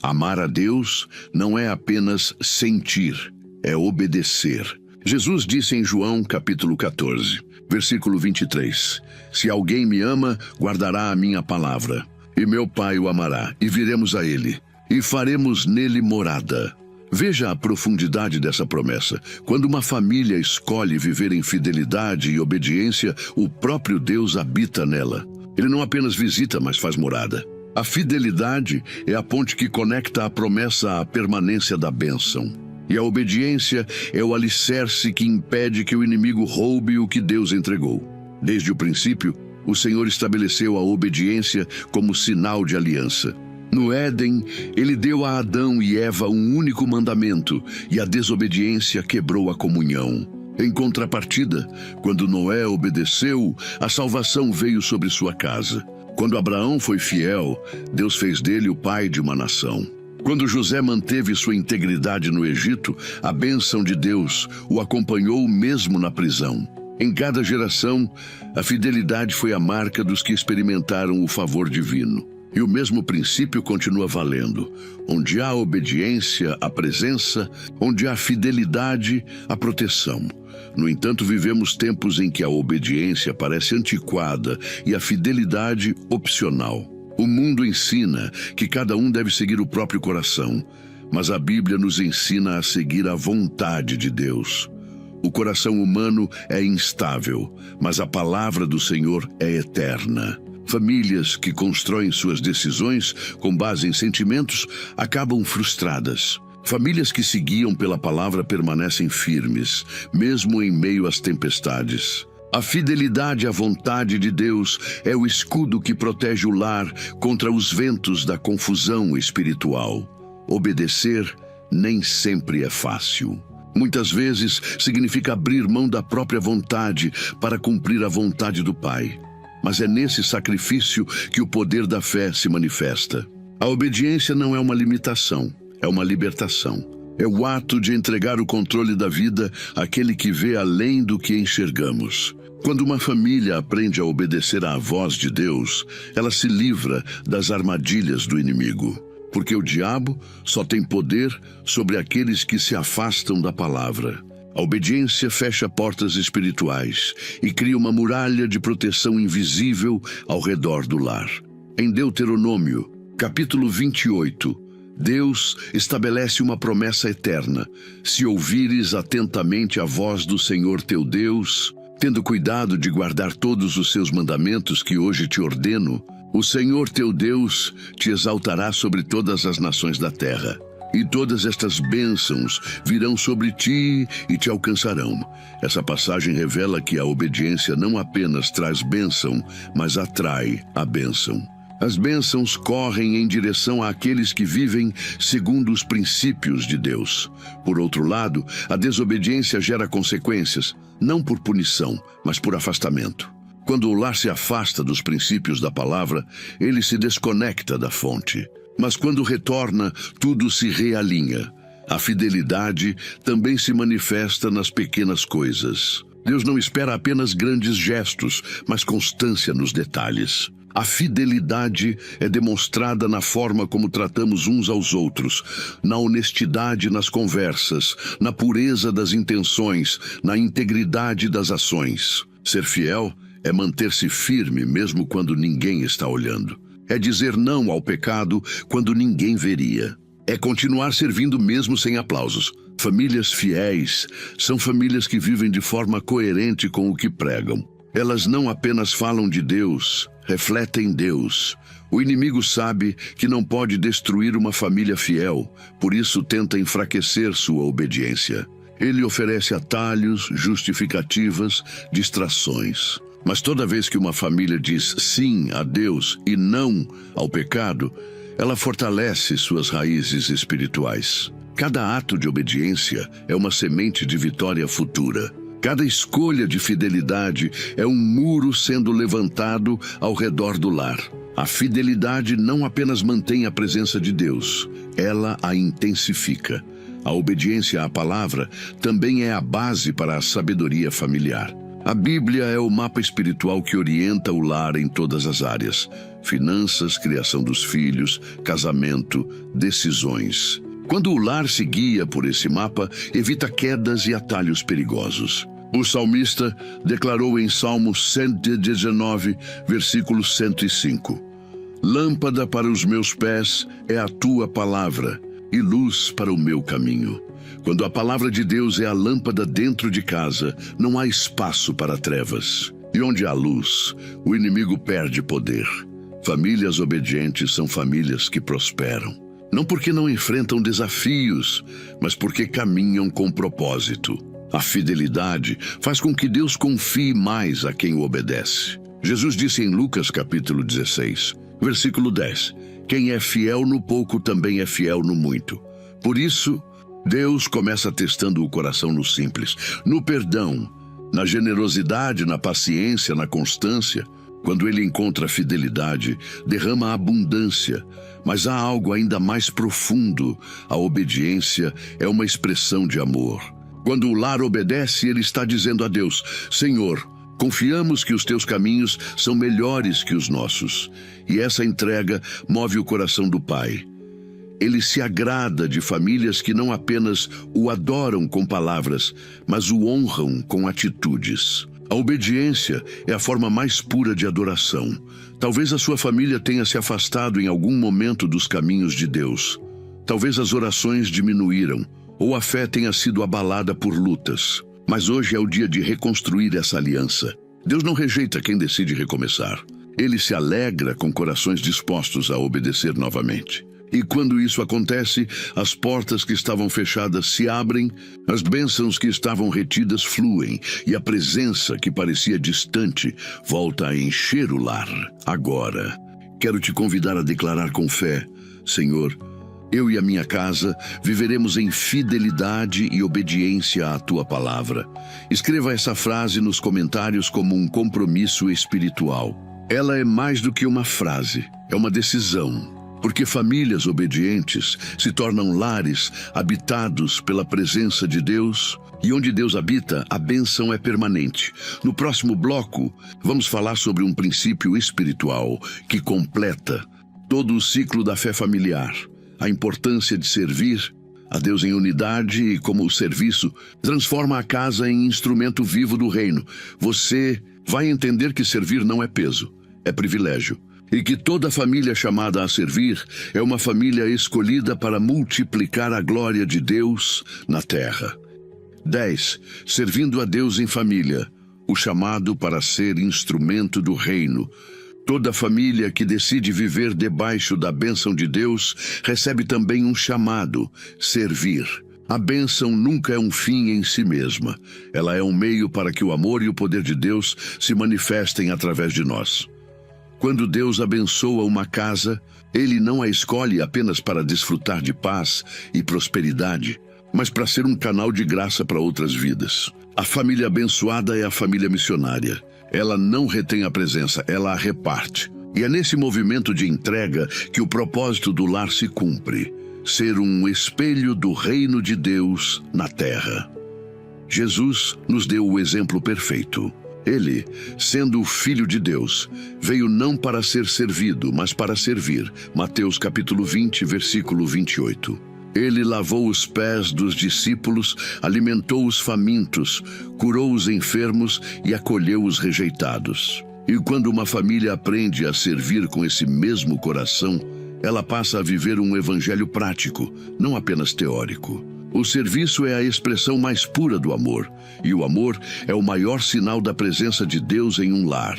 Amar a Deus não é apenas sentir, é obedecer. Jesus disse em João capítulo 14, versículo 23, se alguém me ama, guardará a minha palavra, e meu Pai o amará, e viremos a ele, e faremos nele morada. Veja a profundidade dessa promessa. Quando uma família escolhe viver em fidelidade e obediência, o próprio Deus habita nela. Ele não apenas visita, mas faz morada. A fidelidade é a ponte que conecta a promessa à permanência da bênção. E a obediência é o alicerce que impede que o inimigo roube o que Deus entregou. Desde o princípio, o Senhor estabeleceu a obediência como sinal de aliança. No Éden, ele deu a Adão e Eva um único mandamento, e a desobediência quebrou a comunhão. Em contrapartida, quando Noé obedeceu, a salvação veio sobre sua casa. Quando Abraão foi fiel, Deus fez dele o pai de uma nação. Quando José manteve sua integridade no Egito, a bênção de Deus o acompanhou mesmo na prisão. Em cada geração, a fidelidade foi a marca dos que experimentaram o favor divino. E o mesmo princípio continua valendo. Onde há obediência, a presença; onde há fidelidade, a proteção. No entanto, vivemos tempos em que a obediência parece antiquada e a fidelidade opcional. O mundo ensina que cada um deve seguir o próprio coração, mas a Bíblia nos ensina a seguir a vontade de Deus. O coração humano é instável, mas a palavra do Senhor é eterna. Famílias que constroem suas decisões com base em sentimentos acabam frustradas. Famílias que se guiam pela palavra permanecem firmes, mesmo em meio às tempestades. A fidelidade à vontade de Deus é o escudo que protege o lar contra os ventos da confusão espiritual. Obedecer nem sempre é fácil. Muitas vezes significa abrir mão da própria vontade para cumprir a vontade do Pai. Mas é nesse sacrifício que o poder da fé se manifesta. A obediência não é uma limitação, é uma libertação. É o ato de entregar o controle da vida àquele que vê além do que enxergamos. Quando uma família aprende a obedecer à voz de Deus, ela se livra das armadilhas do inimigo. Porque o diabo só tem poder sobre aqueles que se afastam da palavra. A obediência fecha portas espirituais e cria uma muralha de proteção invisível ao redor do lar. Em Deuteronômio, capítulo 28, Deus estabelece uma promessa eterna. Se ouvires atentamente a voz do Senhor teu Deus, tendo cuidado de guardar todos os seus mandamentos que hoje te ordeno, o Senhor teu Deus te exaltará sobre todas as nações da terra. E todas estas bênçãos virão sobre ti e te alcançarão. Essa passagem revela que a obediência não apenas traz bênção, mas atrai a bênção. As bênçãos correm em direção àqueles que vivem segundo os princípios de Deus. Por outro lado, a desobediência gera consequências, não por punição, mas por afastamento. Quando o lar se afasta dos princípios da palavra, ele se desconecta da fonte. Mas quando retorna, tudo se realinha. A fidelidade também se manifesta nas pequenas coisas. Deus não espera apenas grandes gestos, mas constância nos detalhes. A fidelidade é demonstrada na forma como tratamos uns aos outros, na honestidade nas conversas, na pureza das intenções, na integridade das ações. Ser fiel é manter-se firme mesmo quando ninguém está olhando. É dizer não ao pecado quando ninguém veria. É continuar servindo mesmo sem aplausos. Famílias fiéis são famílias que vivem de forma coerente com o que pregam. Elas não apenas falam de Deus, refletem Deus. O inimigo sabe que não pode destruir uma família fiel, por isso tenta enfraquecer sua obediência. Ele oferece atalhos, justificativas, distrações. Mas toda vez que uma família diz sim a Deus e não ao pecado, ela fortalece suas raízes espirituais. Cada ato de obediência é uma semente de vitória futura. Cada escolha de fidelidade é um muro sendo levantado ao redor do lar. A fidelidade não apenas mantém a presença de Deus, ela a intensifica. A obediência à palavra também é a base para a sabedoria familiar. A Bíblia é o mapa espiritual que orienta o lar em todas as áreas: finanças, criação dos filhos, casamento, decisões. Quando o lar se guia por esse mapa, evita quedas e atalhos perigosos. O salmista declarou em Salmo 119, versículo 105: Lâmpada para os meus pés é a tua palavra e luz para o meu caminho. Quando a palavra de Deus é a lâmpada dentro de casa, não há espaço para trevas. E onde há luz, o inimigo perde poder. Famílias obedientes são famílias que prosperam. Não porque não enfrentam desafios, mas porque caminham com propósito. A fidelidade faz com que Deus confie mais a quem o obedece. Jesus disse em Lucas capítulo 16, versículo 10, quem é fiel no pouco também é fiel no muito. Por isso, Deus começa testando o coração no simples, no perdão, na generosidade, na paciência, na constância. Quando ele encontra fidelidade, derrama abundância. Mas há algo ainda mais profundo. A obediência é uma expressão de amor. Quando o lar obedece, ele está dizendo a Deus: Senhor, confiamos que os teus caminhos são melhores que os nossos. E essa entrega move o coração do Pai. Ele se agrada de famílias que não apenas o adoram com palavras, mas o honram com atitudes. A obediência é a forma mais pura de adoração. Talvez a sua família tenha se afastado em algum momento dos caminhos de Deus. Talvez as orações diminuíram, ou a fé tenha sido abalada por lutas. Mas hoje é o dia de reconstruir essa aliança. Deus não rejeita quem decide recomeçar. Ele se alegra com corações dispostos a obedecer novamente. E quando isso acontece, as portas que estavam fechadas se abrem, as bênçãos que estavam retidas fluem, e a presença que parecia distante volta a encher o lar. Agora, quero te convidar a declarar com fé: Senhor, eu e a minha casa viveremos em fidelidade e obediência à tua palavra. Escreva essa frase nos comentários como um compromisso espiritual. Ela é mais do que uma frase, é uma decisão. Porque famílias obedientes se tornam lares habitados pela presença de Deus, e onde Deus habita, a bênção é permanente. No próximo bloco, vamos falar sobre um princípio espiritual que completa todo o ciclo da fé familiar. A importância de servir a Deus em unidade e como o serviço transforma a casa em instrumento vivo do reino. Você vai entender que servir não é peso, é privilégio. E que toda família chamada a servir é uma família escolhida para multiplicar a glória de Deus na terra. 10. Servindo a Deus em família, o chamado para ser instrumento do reino. Toda família que decide viver debaixo da bênção de Deus recebe também um chamado: servir. A bênção nunca é um fim em si mesma. Ela é um meio para que o amor e o poder de Deus se manifestem através de nós. Quando Deus abençoa uma casa, Ele não a escolhe apenas para desfrutar de paz e prosperidade, mas para ser um canal de graça para outras vidas. A família abençoada é a família missionária. Ela não retém a presença, ela a reparte. E é nesse movimento de entrega que o propósito do lar se cumpre: ser um espelho do reino de Deus na terra. Jesus nos deu o exemplo perfeito. Ele, sendo o Filho de Deus, veio não para ser servido, mas para servir. Mateus capítulo 20, versículo 28. Ele lavou os pés dos discípulos, alimentou os famintos, curou os enfermos e acolheu os rejeitados. E quando uma família aprende a servir com esse mesmo coração, ela passa a viver um evangelho prático, não apenas teórico. O serviço é a expressão mais pura do amor, e o amor é o maior sinal da presença de Deus em um lar.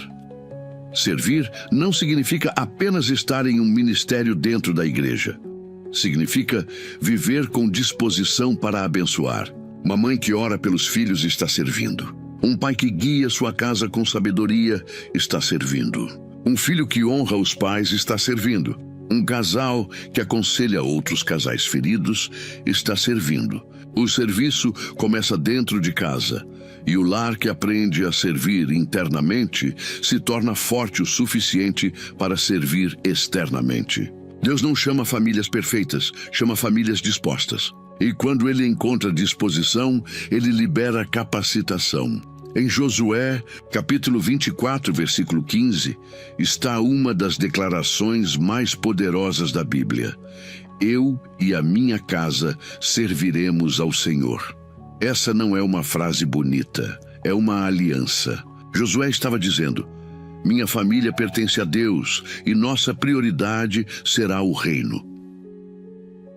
Servir não significa apenas estar em um ministério dentro da igreja. Significa viver com disposição para abençoar. Uma mãe que ora pelos filhos está servindo. Um pai que guia sua casa com sabedoria está servindo. Um filho que honra os pais está servindo. Um casal que aconselha outros casais feridos está servindo. O serviço começa dentro de casa, e o lar que aprende a servir internamente se torna forte o suficiente para servir externamente. Deus não chama famílias perfeitas, chama famílias dispostas. E quando Ele encontra disposição, Ele libera capacitação. Em Josué, capítulo 24, versículo 15, está uma das declarações mais poderosas da Bíblia. Eu e a minha casa serviremos ao Senhor. Essa não é uma frase bonita, é uma aliança. Josué estava dizendo: minha família pertence a Deus e nossa prioridade será o reino.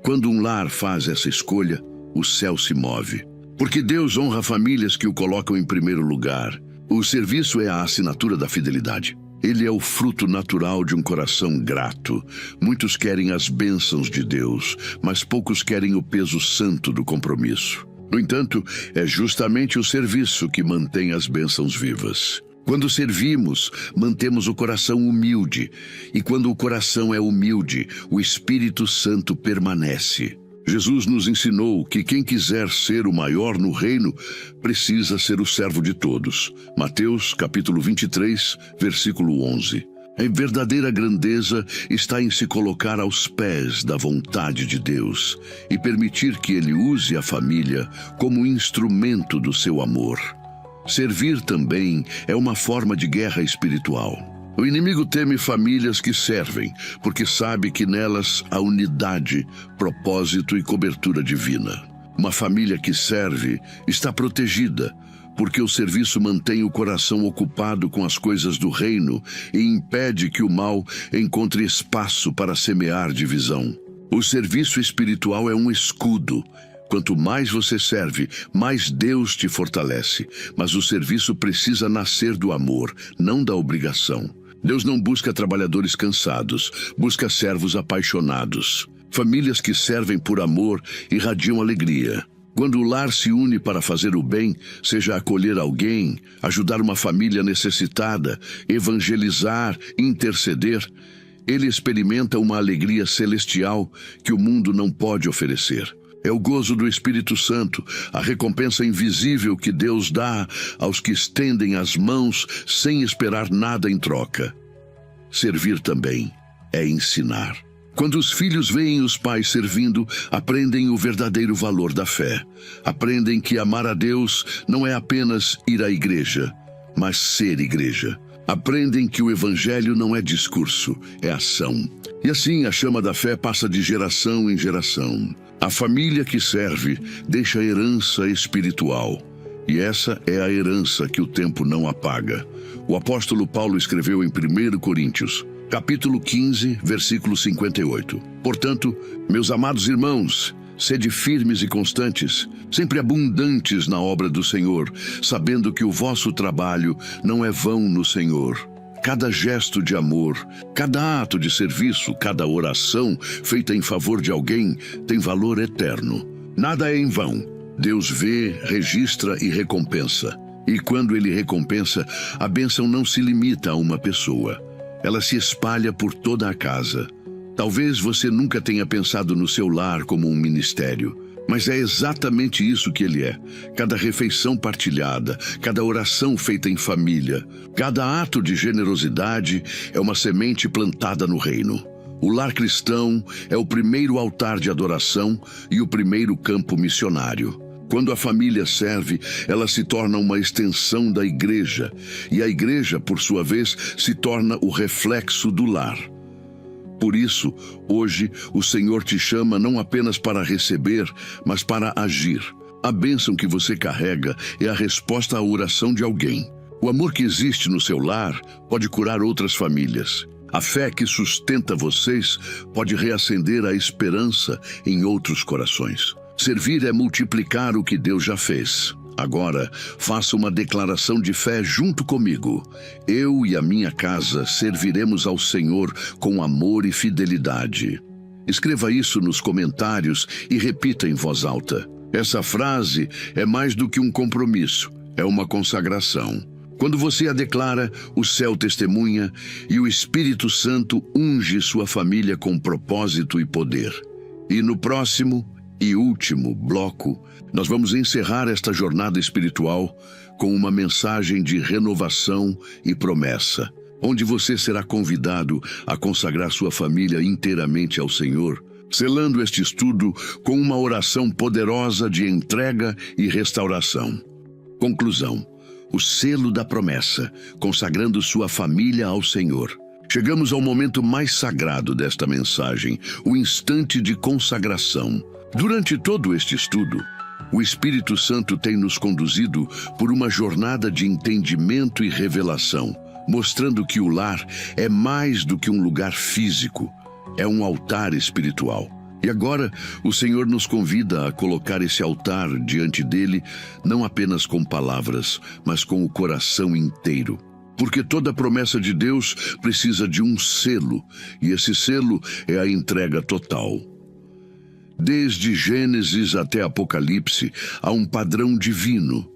Quando um lar faz essa escolha, o céu se move. Porque Deus honra famílias que o colocam em primeiro lugar. O serviço é a assinatura da fidelidade. Ele é o fruto natural de um coração grato. Muitos querem as bênçãos de Deus, mas poucos querem o peso santo do compromisso. No entanto, é justamente o serviço que mantém as bênçãos vivas. Quando servimos, mantemos o coração humilde. E quando o coração é humilde, o Espírito Santo permanece. Jesus nos ensinou que quem quiser ser o maior no reino precisa ser o servo de todos. Mateus, capítulo 23, versículo 11. A verdadeira grandeza está em se colocar aos pés da vontade de Deus e permitir que Ele use a família como instrumento do seu amor. Servir também é uma forma de guerra espiritual. O inimigo teme famílias que servem, porque sabe que nelas há unidade, propósito e cobertura divina. Uma família que serve está protegida, porque o serviço mantém o coração ocupado com as coisas do reino e impede que o mal encontre espaço para semear divisão. O serviço espiritual é um escudo. Quanto mais você serve, mais Deus te fortalece. Mas o serviço precisa nascer do amor, não da obrigação. Deus não busca trabalhadores cansados, busca servos apaixonados. Famílias que servem por amor irradiam alegria. Quando o lar se une para fazer o bem, seja acolher alguém, ajudar uma família necessitada, evangelizar, interceder, ele experimenta uma alegria celestial que o mundo não pode oferecer. É o gozo do Espírito Santo, a recompensa invisível que Deus dá aos que estendem as mãos sem esperar nada em troca. Servir também é ensinar. Quando os filhos veem os pais servindo, aprendem o verdadeiro valor da fé. Aprendem que amar a Deus não é apenas ir à igreja, mas ser igreja. Aprendem que o Evangelho não é discurso, é ação. E assim a chama da fé passa de geração em geração. A família que serve deixa herança espiritual. E essa é a herança que o tempo não apaga. O apóstolo Paulo escreveu em 1 Coríntios, capítulo 15, versículo 58. Portanto, meus amados irmãos, sede firmes e constantes, sempre abundantes na obra do Senhor, sabendo que o vosso trabalho não é vão no Senhor. Cada gesto de amor, cada ato de serviço, cada oração feita em favor de alguém tem valor eterno. Nada é em vão. Deus vê, registra e recompensa. E quando Ele recompensa, a bênção não se limita a uma pessoa. Ela se espalha por toda a casa. Talvez você nunca tenha pensado no seu lar como um ministério, mas é exatamente isso que ele é. Cada refeição partilhada, cada oração feita em família, cada ato de generosidade é uma semente plantada no reino. O lar cristão é o primeiro altar de adoração e o primeiro campo missionário. Quando a família serve, ela se torna uma extensão da igreja, e a igreja, por sua vez, se torna o reflexo do lar. Por isso, hoje, o Senhor te chama não apenas para receber, mas para agir. A bênção que você carrega é a resposta à oração de alguém. O amor que existe no seu lar pode curar outras famílias. A fé que sustenta vocês pode reacender a esperança em outros corações. Servir é multiplicar o que Deus já fez. Agora, faça uma declaração de fé junto comigo. Eu e a minha casa serviremos ao Senhor com amor e fidelidade. Escreva isso nos comentários e repita em voz alta. Essa frase é mais do que um compromisso, é uma consagração. Quando você a declara, o céu testemunha e o Espírito Santo unge sua família com propósito e poder. E no próximo e último bloco, nós vamos encerrar esta jornada espiritual com uma mensagem de renovação e promessa, onde você será convidado a consagrar sua família inteiramente ao Senhor, selando este estudo com uma oração poderosa de entrega e restauração. Conclusão: o selo da promessa, consagrando sua família ao Senhor. Chegamos ao momento mais sagrado desta mensagem, o instante de consagração. Durante todo este estudo, o Espírito Santo tem nos conduzido por uma jornada de entendimento e revelação, mostrando que o lar é mais do que um lugar físico, é um altar espiritual. E agora, o Senhor nos convida a colocar esse altar diante dele, não apenas com palavras, mas com o coração inteiro. Porque toda promessa de Deus precisa de um selo, e esse selo é a entrega total. Desde Gênesis até Apocalipse, há um padrão divino.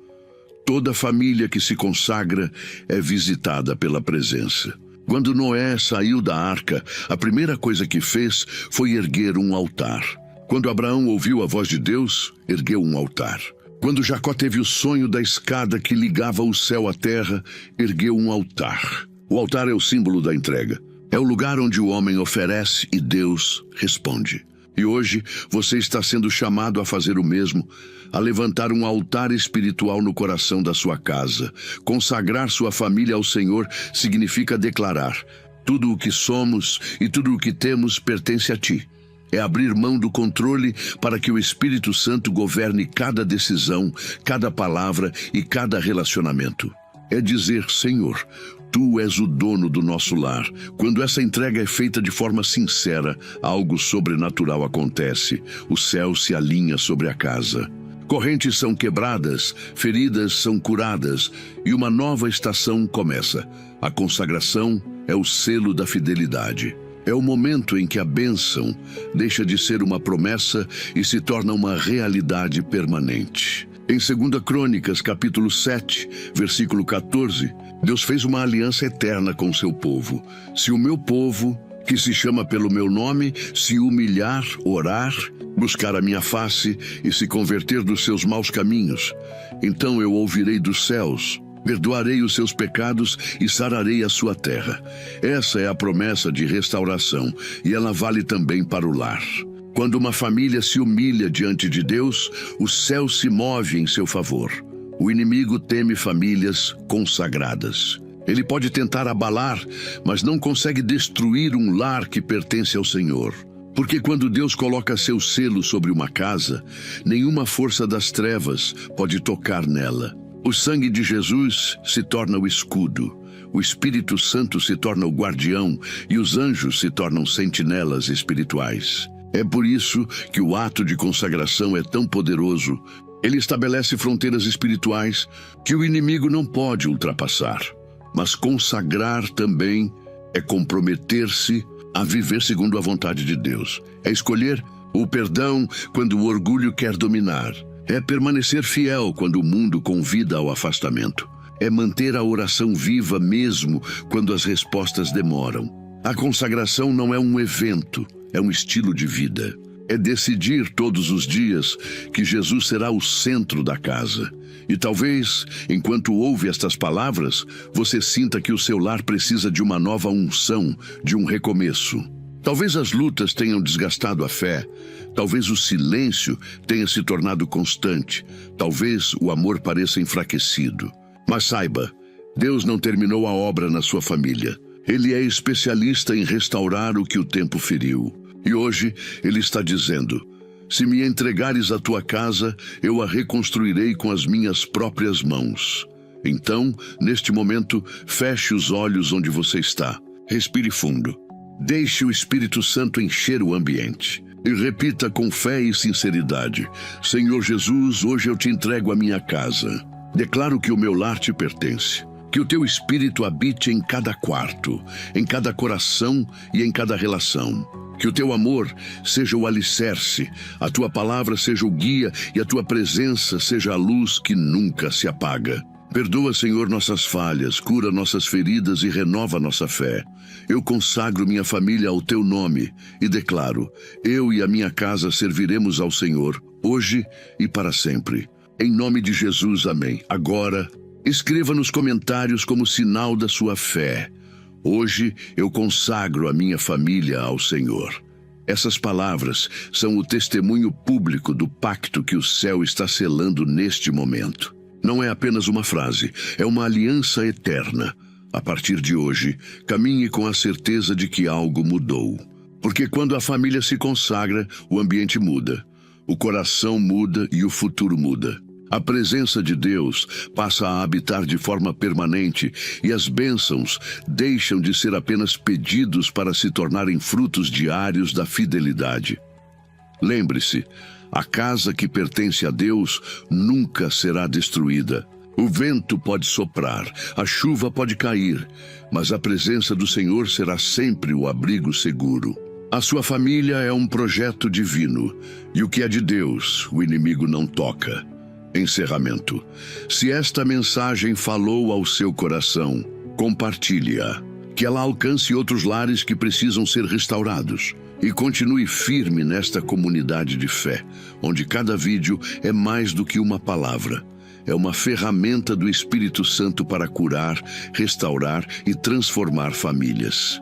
Toda família que se consagra é visitada pela presença. Quando Noé saiu da arca, a primeira coisa que fez foi erguer um altar. Quando Abraão ouviu a voz de Deus, ergueu um altar. Quando Jacó teve o sonho da escada que ligava o céu à terra, ergueu um altar. O altar é o símbolo da entrega. É o lugar onde o homem oferece e Deus responde. E hoje você está sendo chamado a fazer o mesmo, a levantar um altar espiritual no coração da sua casa. Consagrar sua família ao Senhor significa declarar: tudo o que somos e tudo o que temos pertence a Ti. É abrir mão do controle para que o Espírito Santo governe cada decisão, cada palavra e cada relacionamento. É dizer: Senhor, Tu és o dono do nosso lar. Quando essa entrega é feita de forma sincera, algo sobrenatural acontece. O céu se alinha sobre a casa. Correntes são quebradas, feridas são curadas e uma nova estação começa. A consagração é o selo da fidelidade. É o momento em que a bênção deixa de ser uma promessa e se torna uma realidade permanente. Em 2 Crônicas, capítulo 7, versículo 14, Deus fez uma aliança eterna com seu povo. Se o meu povo, que se chama pelo meu nome, se humilhar, orar, buscar a minha face e se converter dos seus maus caminhos, então eu ouvirei dos céus, perdoarei os seus pecados e sararei a sua terra. Essa é a promessa de restauração e ela vale também para o lar. Quando uma família se humilha diante de Deus, o céu se move em seu favor. O inimigo teme famílias consagradas. Ele pode tentar abalar, mas não consegue destruir um lar que pertence ao Senhor. Porque quando Deus coloca seu selo sobre uma casa, nenhuma força das trevas pode tocar nela. O sangue de Jesus se torna o escudo. O Espírito Santo se torna o guardião e os anjos se tornam sentinelas espirituais. É por isso que o ato de consagração é tão poderoso. Ele estabelece fronteiras espirituais que o inimigo não pode ultrapassar. Mas consagrar também é comprometer-se a viver segundo a vontade de Deus. É escolher o perdão quando o orgulho quer dominar. É permanecer fiel quando o mundo convida ao afastamento. É manter a oração viva mesmo quando as respostas demoram. A consagração não é um evento, é um estilo de vida. É decidir todos os dias que Jesus será o centro da casa. E talvez, enquanto ouve estas palavras, você sinta que o seu lar precisa de uma nova unção, de um recomeço. Talvez as lutas tenham desgastado a fé, talvez o silêncio tenha se tornado constante, talvez o amor pareça enfraquecido. Mas saiba, Deus não terminou a obra na sua família. Ele é especialista em restaurar o que o tempo feriu. E hoje ele está dizendo: se me entregares a tua casa, eu a reconstruirei com as minhas próprias mãos. Então, neste momento, feche os olhos onde você está. Respire fundo. Deixe o Espírito Santo encher o ambiente. E repita com fé e sinceridade: Senhor Jesus, hoje eu te entrego a minha casa. Declaro que o meu lar te pertence. Que o teu Espírito habite em cada quarto, em cada coração e em cada relação. Que o teu amor seja o alicerce, a tua palavra seja o guia e a tua presença seja a luz que nunca se apaga. Perdoa, Senhor, nossas falhas, cura nossas feridas e renova nossa fé. Eu consagro minha família ao teu nome e declaro: eu e a minha casa serviremos ao Senhor, hoje e para sempre. Em nome de Jesus, amém. Agora, escreva nos comentários como sinal da sua fé: hoje eu consagro a minha família ao Senhor. Essas palavras são o testemunho público do pacto que o céu está selando neste momento. Não é apenas uma frase, é uma aliança eterna. A partir de hoje, caminhe com a certeza de que algo mudou. Porque quando a família se consagra, o ambiente muda, o coração muda e o futuro muda. A presença de Deus passa a habitar de forma permanente e as bênçãos deixam de ser apenas pedidos para se tornarem frutos diários da fidelidade. Lembre-se, a casa que pertence a Deus nunca será destruída. O vento pode soprar, a chuva pode cair, mas a presença do Senhor será sempre o abrigo seguro. A sua família é um projeto divino, e o que é de Deus, o inimigo não toca. Encerramento. Se esta mensagem falou ao seu coração, compartilhe-a. Que ela alcance outros lares que precisam ser restaurados. E continue firme nesta comunidade de fé, onde cada vídeo é mais do que uma palavra. É uma ferramenta do Espírito Santo para curar, restaurar e transformar famílias.